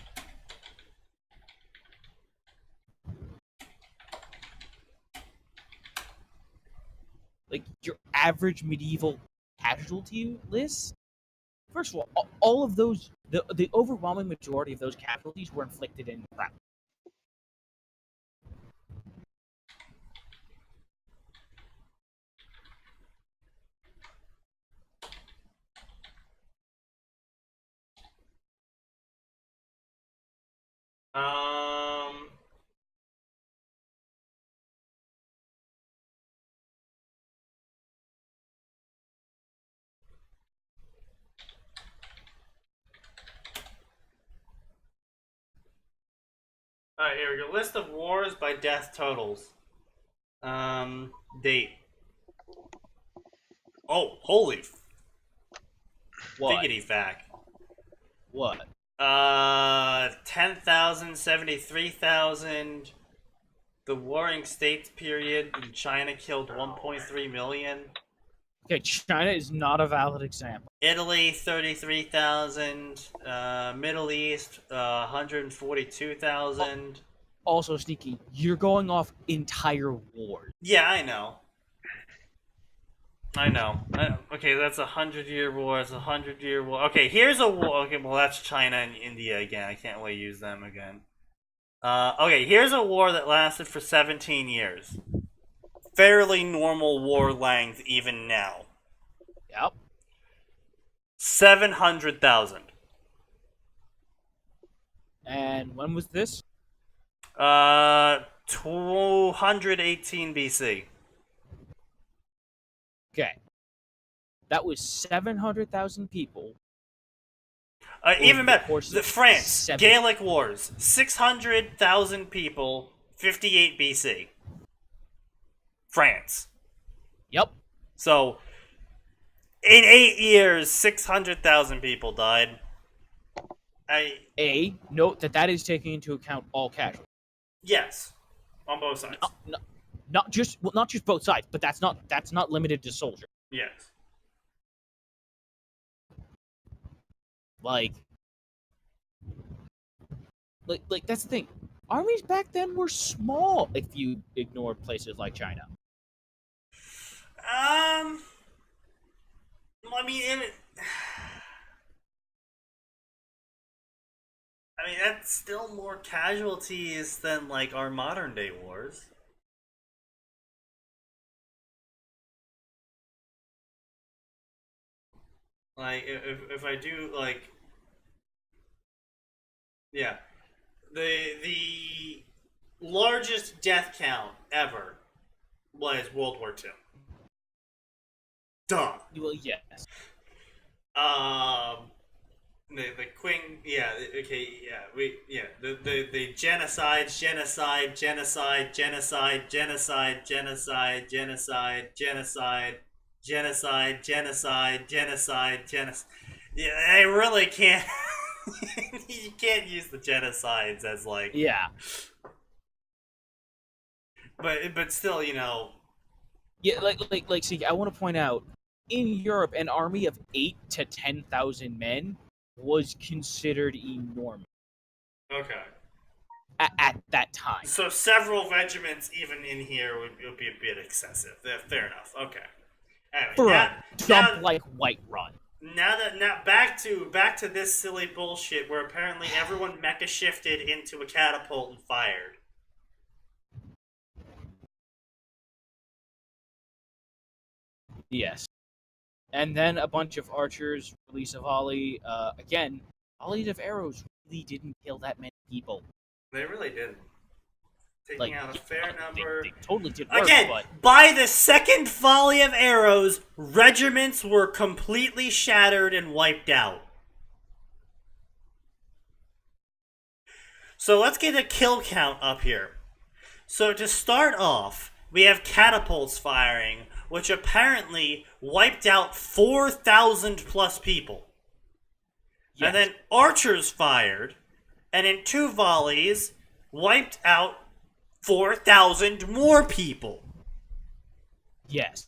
Like your average medieval casualty list. First of all of those, the overwhelming majority of those casualties were inflicted in crowd. Alright, here we go. List of wars by death totals. Date. Oh, holy. What? Figgity fact. What? 10,000, 73,000. The Warring States period in China killed 1.3 million. Okay, China is not a valid example. Italy, 33,000. Middle East, 142,000. Also, Sneaky, you're going off entire wars. Yeah, I know. Okay, that's 100-year war. It's 100-year war. Okay, here's a war. Okay, well, that's China and India again. I can't really use them again. Okay, here's a war that lasted for 17 years. Fairly normal war length even now. Yep. 700,000. And when was this? 218 BC. Okay. That was 700,000 people. Even better, France, 7 Gaelic Wars, 600,000 people, 58 BC. France. Yep. So, in 8 years, 600,000 people died. Note that is taking into account all casualties. Yes, on both sides. Not just both sides, but that's not limited to soldiers. Yes. Like that's the thing. Armies back then were small if you ignore places like China. I mean, that's still more casualties than, like, our modern day wars. Like, if I do, like... Yeah. The largest death count ever was World War II. Duh. Well, yes. The Queen, yeah, okay, yeah, the genocide, yeah, I really can't, you can't use the genocides as, like, Yeah. but still, you know. Yeah, see, I want to point out, in Europe, an army of 8,000 to 10,000 men was considered enormous. Okay. At that time. So several regiments, even in here, would be a bit excessive. Fair enough. Okay. Anyway, For a dump like Whiterun. Now back to this silly bullshit where apparently everyone mecha shifted into a catapult and fired. Yes. And then a bunch of archers release a volley. Again, volleys of arrows really didn't kill that many people. They really didn't. Taking out a fair number. They totally did work, Again, but by the second volley of arrows, regiments were completely shattered and wiped out. So let's get a kill count up here. So to start off, we have catapults firing, which apparently wiped out 4,000 plus people. yes. And then archers fired, and in 2 volleys, wiped out 4,000 more people. yes.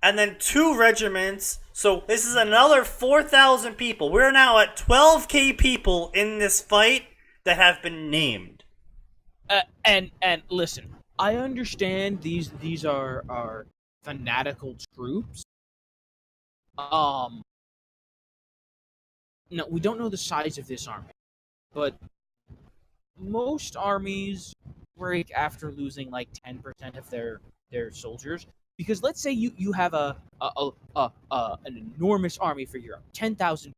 And then 2 regiments, so this is another 4,000 people. We're now at 12k people in this fight that have been named. And listen, I understand these are fanatical troops. No, we don't know the size of this army, but most armies break after losing like 10% of their soldiers. Because let's say you have an enormous army for Europe, 10,000.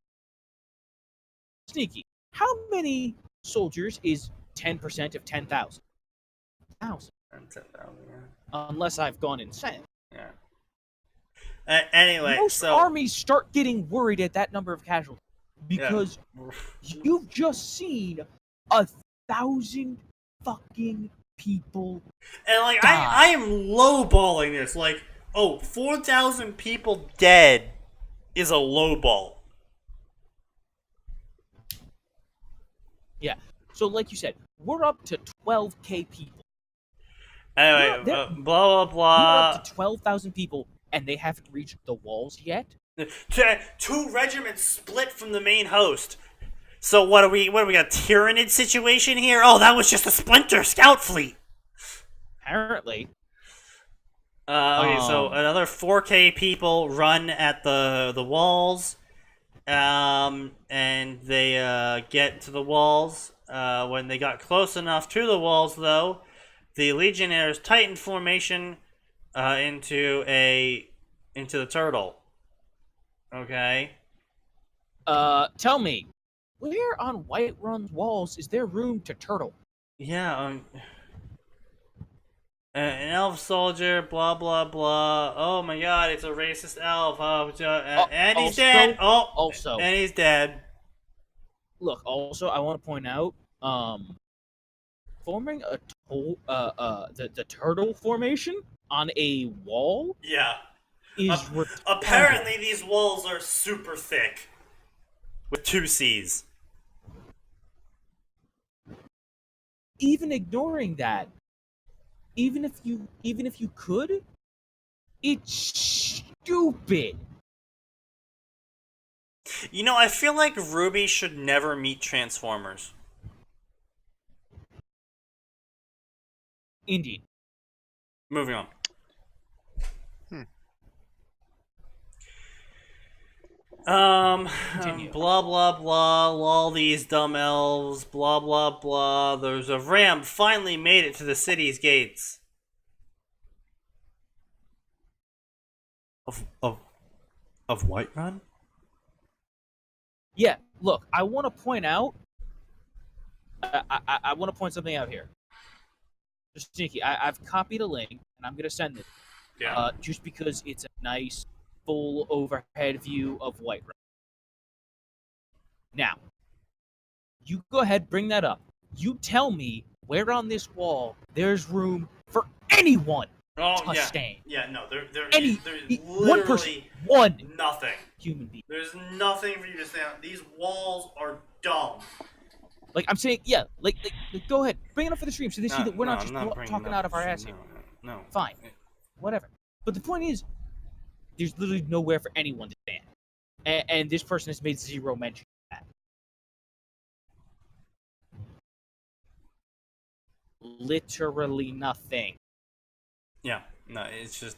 Sneaky. How many soldiers is 10% of 10,000? 1,000. Unless I've gone insane. Yeah. Anyway, Most so armies start getting worried at that number of casualties because you've just seen 1,000 fucking people. and like die. I am lowballing this. Like, 4,000 people dead is a lowball. Yeah. So, like you said, we're up to 12k people. Anyway, They're- blah blah We're blah. up to 12,000 people, and they haven't reached the walls yet. 2 regiments split from the main host. So what are we got a Tyrannid situation here? Oh, that was just a splinter scout fleet. Apparently. Okay, so another 4k people run at the walls, and they get to the walls. When they got close enough to the walls, though, the Legionnaires tightened formation into the turtle. Okay. Tell me, where on Whiterun's walls is there room to turtle? Yeah. An elf soldier, blah blah blah. Oh my God, it's a racist elf. And he's dead. Also, and he's dead. look. Also, I want to point out, forming the turtle formation on a wall Yeah. is Apparently, these walls are super thick, with 2 C's. Even ignoring that, even if you could, it's stupid. You know, I feel like Ruby should never meet Transformers. Indeed. Moving on. Continue. Blah blah blah, all these dumb elves, blah blah blah. There's a ram finally made it to the city's gates. Of Whiterun? Yeah. Look, I want to point out. I want to point something out here. Just sneaky. I've copied a link, and I'm gonna send it. Yeah. Just because it's a nice full overhead view of Whiterun. Now, you go ahead, bring that up. You tell me where on this wall there's room for anyone to stand. Yeah, no, there's One person, literally one nothing. human being. There's nothing for you to stand on. These walls are dumb. Like I'm saying, yeah. Like go ahead, bring it up for the stream so they see that we're not just bringing talking it out up of our for ass stream. here. No. Fine, whatever. But the point is, there's literally nowhere for anyone to stand, and this person has made zero mention of that. Literally nothing. Yeah, no, it's just.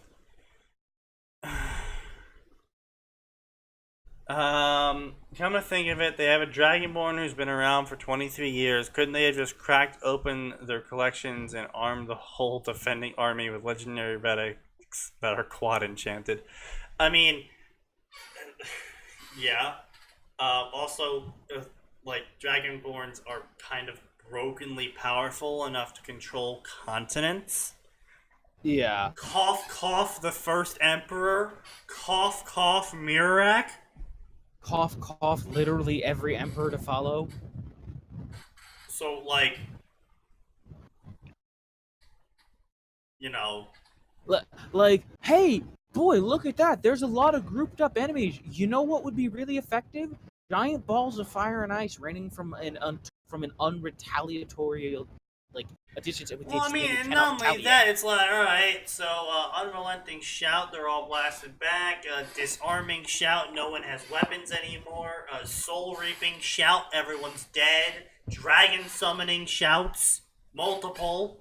Come to think of it, they have a Dragonborn who's been around for 23 years. Couldn't they have just cracked open their collections and armed the whole defending army with legendary relics that are quad enchanted? I mean, yeah. Also, like, Dragonborns are kind of brokenly powerful enough to control continents. Yeah. Cough, cough, the first emperor. Cough, cough, Mirak. Cough, cough, literally every emperor to follow. So, like, you know, Like, hey, boy, look at that. There's a lot of grouped up enemies. You know what would be really effective? Giant balls of fire and ice raining from an unretaliatory, like, a distance. well, I mean, and not only that, it's like, alright, so, unrelenting shout, they're all blasted back, disarming shout, no one has weapons anymore, soul reaping shout, everyone's dead, dragon summoning shouts, multiple,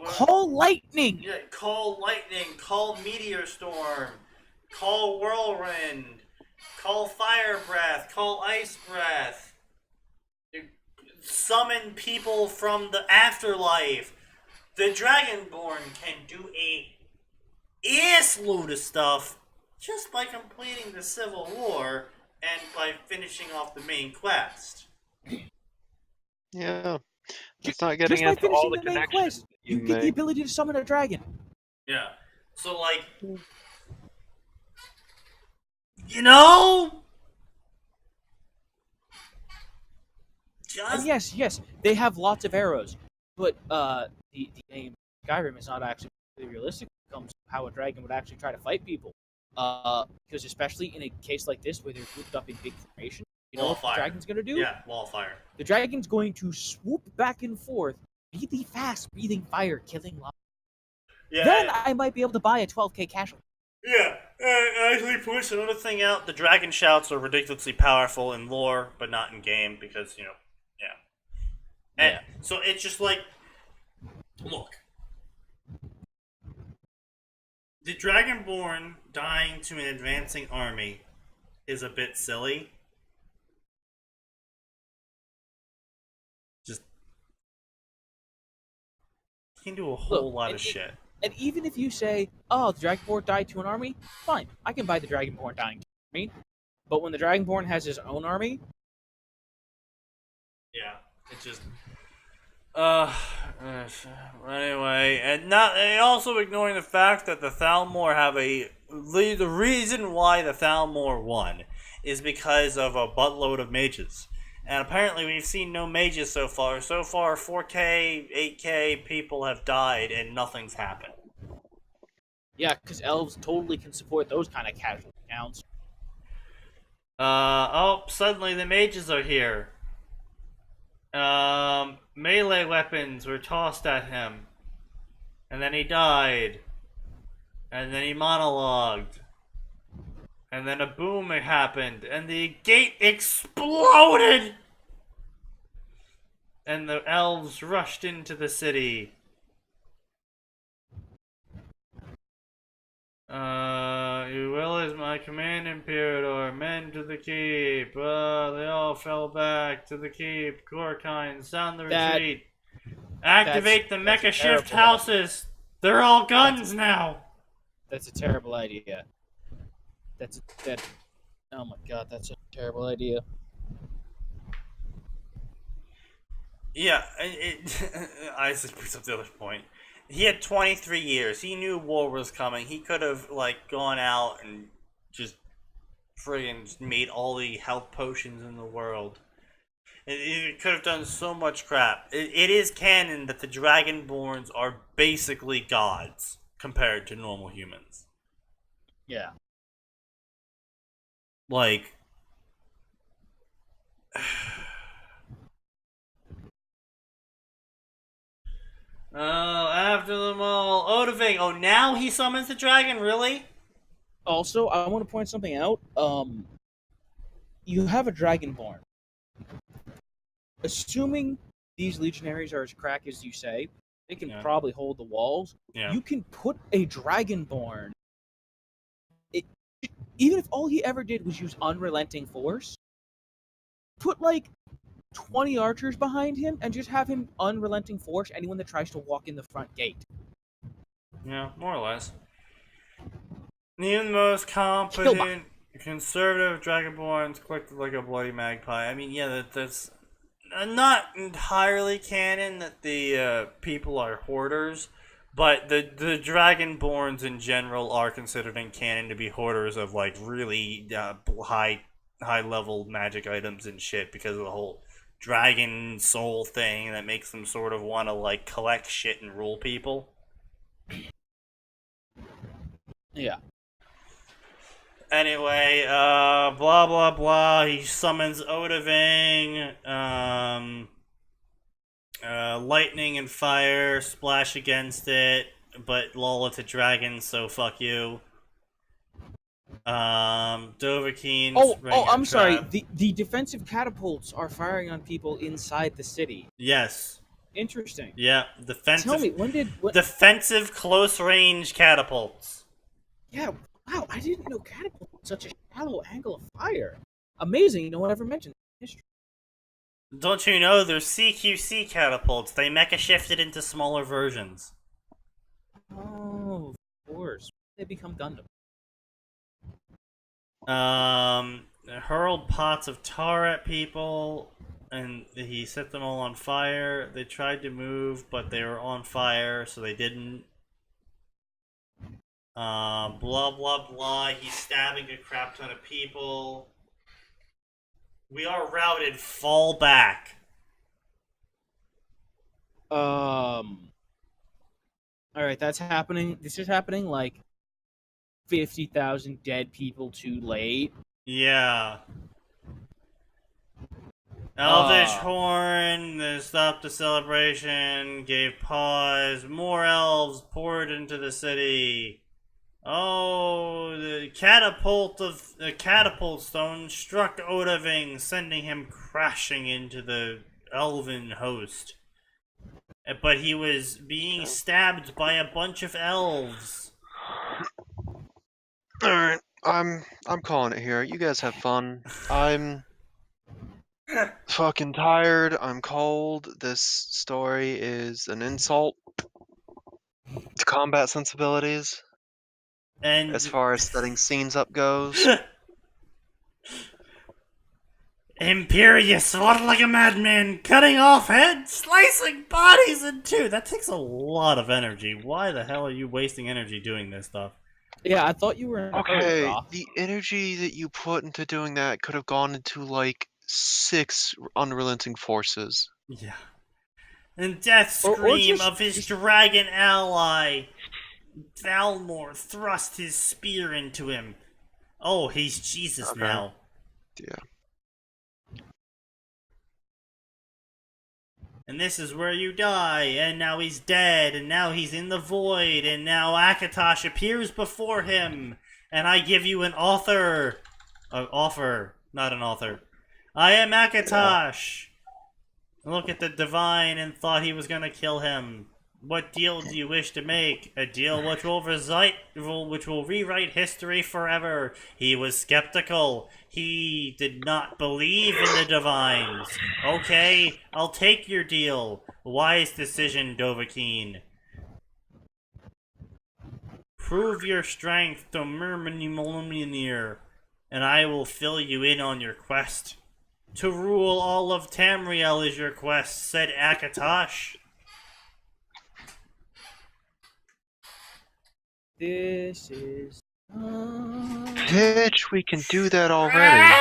Call lightning! yeah, call lightning, call meteor storm, call whirlwind, call fire breath, call ice breath, summon people from the afterlife. The Dragonborn can do a assload of stuff just by completing the Civil War and by finishing off the main quest. Yeah. It's not getting Just by into all finishing the the main connections quest, you get the ability to summon a dragon. Yeah. So, like, you know, And yes, they have lots of arrows, but the name Skyrim is not actually really realistic when it comes to how a dragon would actually try to fight people. Because especially in a case like this where they're grouped up in big formation, you know what the dragon's gonna do? Yeah, wall of fire. The dragon's going to swoop back and forth, really fast, breathing fire, killing lava. Yeah. Then I might be able to buy a 12k casualty. Yeah, actually points another thing out. The dragon shouts are ridiculously powerful in lore, but not in game because, you know, yeah. And so it's just like, look, the Dragonborn dying to an advancing army is a bit silly. Just, you can do a whole lot of shit. And even if you say, oh, the Dragonborn died to an army, fine. I can buy the Dragonborn dying to an army. But when the Dragonborn has his own army... Yeah, it just... anyway, and also ignoring the fact that the Thalmor have the reason why the Thalmor won is because of a buttload of mages. And apparently we've seen no mages so far. So far, 4K, 8K people have died and nothing's happened. Yeah, because elves totally can support those kind of casualty counts. Suddenly the mages are here. Melee weapons were tossed at him. And then he died. And then he monologued. And then a boom happened. And the gate exploded! And the elves rushed into the city. Your will is my command, Imperator. Men to the keep. They all fell back to the keep. Gorkine, sound the retreat. Activate the mecha shift houses. They're all guns now. That's a terrible idea. Oh my god, that's a terrible idea. Yeah, Isaac brings up the other point. He had 23 years. He knew war was coming. He could have, like, gone out and just friggin' made all the health potions in the world. It could have done so much crap. It is canon that the Dragonborns are basically gods compared to normal humans. Yeah. Like... Oh, after them all. Odoving. Oh, now he summons the dragon? Really? Also, I want to point something out. You have a Dragonborn. Assuming these legionaries are as crack as you say, they can probably hold the walls. Yeah. You can put a Dragonborn. Even if all he ever did was use unrelenting force, put like 20 archers behind him and just have him unrelenting force anyone that tries to walk in the front gate. Yeah, more or less. Even the most competent conservative Dragonborns clicked like a bloody magpie. I mean, yeah, that's not entirely canon that the people are hoarders, but the Dragonborns in general are considered in canon to be hoarders of like really high level magic items and shit because of the whole dragon soul thing that makes them sort of want to like collect shit and rule people. Yeah. Anyway, blah blah blah. He summons Odaving. Lightning and fire splash against it, but lol, it's a dragon, so fuck you. Dovahkiin. I'm sorry. The defensive catapults are firing on people inside the city. Yes. Interesting. Yeah, defensive. Tell me, defensive close range catapults. Yeah. Wow, I didn't know catapult was such a shallow angle of fire. Amazing, no one ever mentioned history. Don't you know they're CQC catapults? They mecha shifted into smaller versions. Oh, of course. They become Gundam. Hurled pots of tar at people, and he set them all on fire. They tried to move, but they were on fire, so they didn't. Blah blah blah. He's stabbing a crap ton of people. We are routed. Fall back. All right, that's happening. This is happening like 50,000 dead people too late. Yeah. Elvish Horn, they stopped the celebration, gave pause, more elves poured into the city. Oh, the catapult stone struck Odaving, sending him crashing into the elven host. But he was being stabbed by a bunch of elves. Alright, I'm calling it here. You guys have fun. I'm fucking tired. I'm cold. This story is an insult to combat sensibilities. And as far as setting scenes up goes. Imperious fought like a madman, cutting off heads, slicing bodies in two. That takes a lot of energy. Why the hell are you wasting energy doing this stuff? Yeah, I thought you were in Okay, the energy that you put into doing that could have gone into like 6 unrelenting forces. Yeah. And death scream of his dragon ally. Valmor thrust his spear into him. Oh, he's Jesus now. Yeah. And this is where you die, and now he's dead, and now he's in the void, and now Akatosh appears before him, and I give you an offer. Offer, not an author. I am Akatosh. Yeah. Look at the divine and thought he was gonna kill him. What deal do you wish to make? A deal which will rewrite history forever. He was skeptical. He did not believe in the divines. Okay, I'll take your deal. Wise decision, Dovahkiin. Prove your strength to Myrmidonir, and I will fill you in on your quest. To rule all of Tamriel is your quest, said Akatosh. This is... Bitch, we can do that already.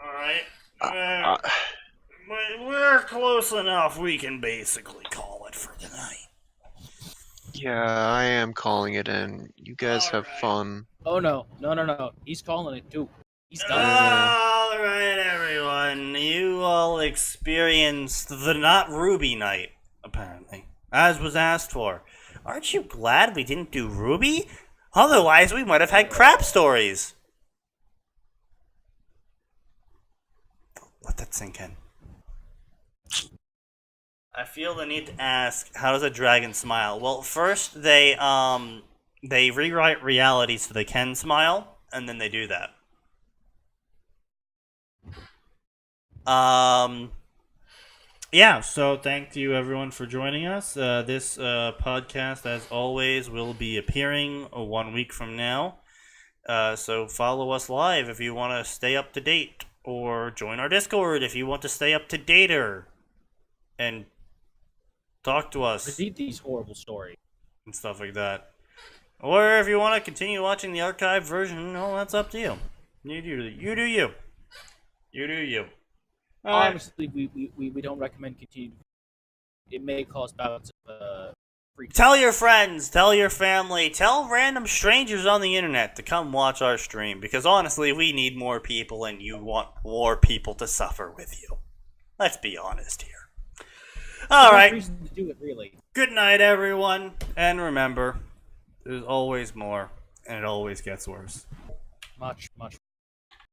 Alright. We're close enough. We can basically call it for tonight. Yeah, I am calling it in. You guys have fun. Oh no. He's calling it too. He's done. Alright, everyone. You all experienced the Not Ruby night, apparently. As was asked for. Aren't you glad we didn't do Ruby? Otherwise, we might have had crap stories. Let that sink in. I feel the need to ask, how does a dragon smile? Well, first they rewrite reality so they can smile, and then they do that. Yeah, so thank you everyone for joining us. This podcast, as always, will be appearing 1 week from now. So follow us live if you want to stay up to date, or join our Discord if you want to stay up to dater and talk to us Read these horrible stories. and stuff like that. Or if you want to continue watching the archived version, well, that's up to you. You do you. You do you. All right. Honestly, we don't recommend continuing. It may cause bouts of freak. Tell your friends, tell your family, tell random strangers on the internet to come watch our stream, because honestly, we need more people and you want more people to suffer with you. Let's be honest here. All right. Reason to do it, really. Good night, everyone. And remember, there's always more, and it always gets worse. Much, much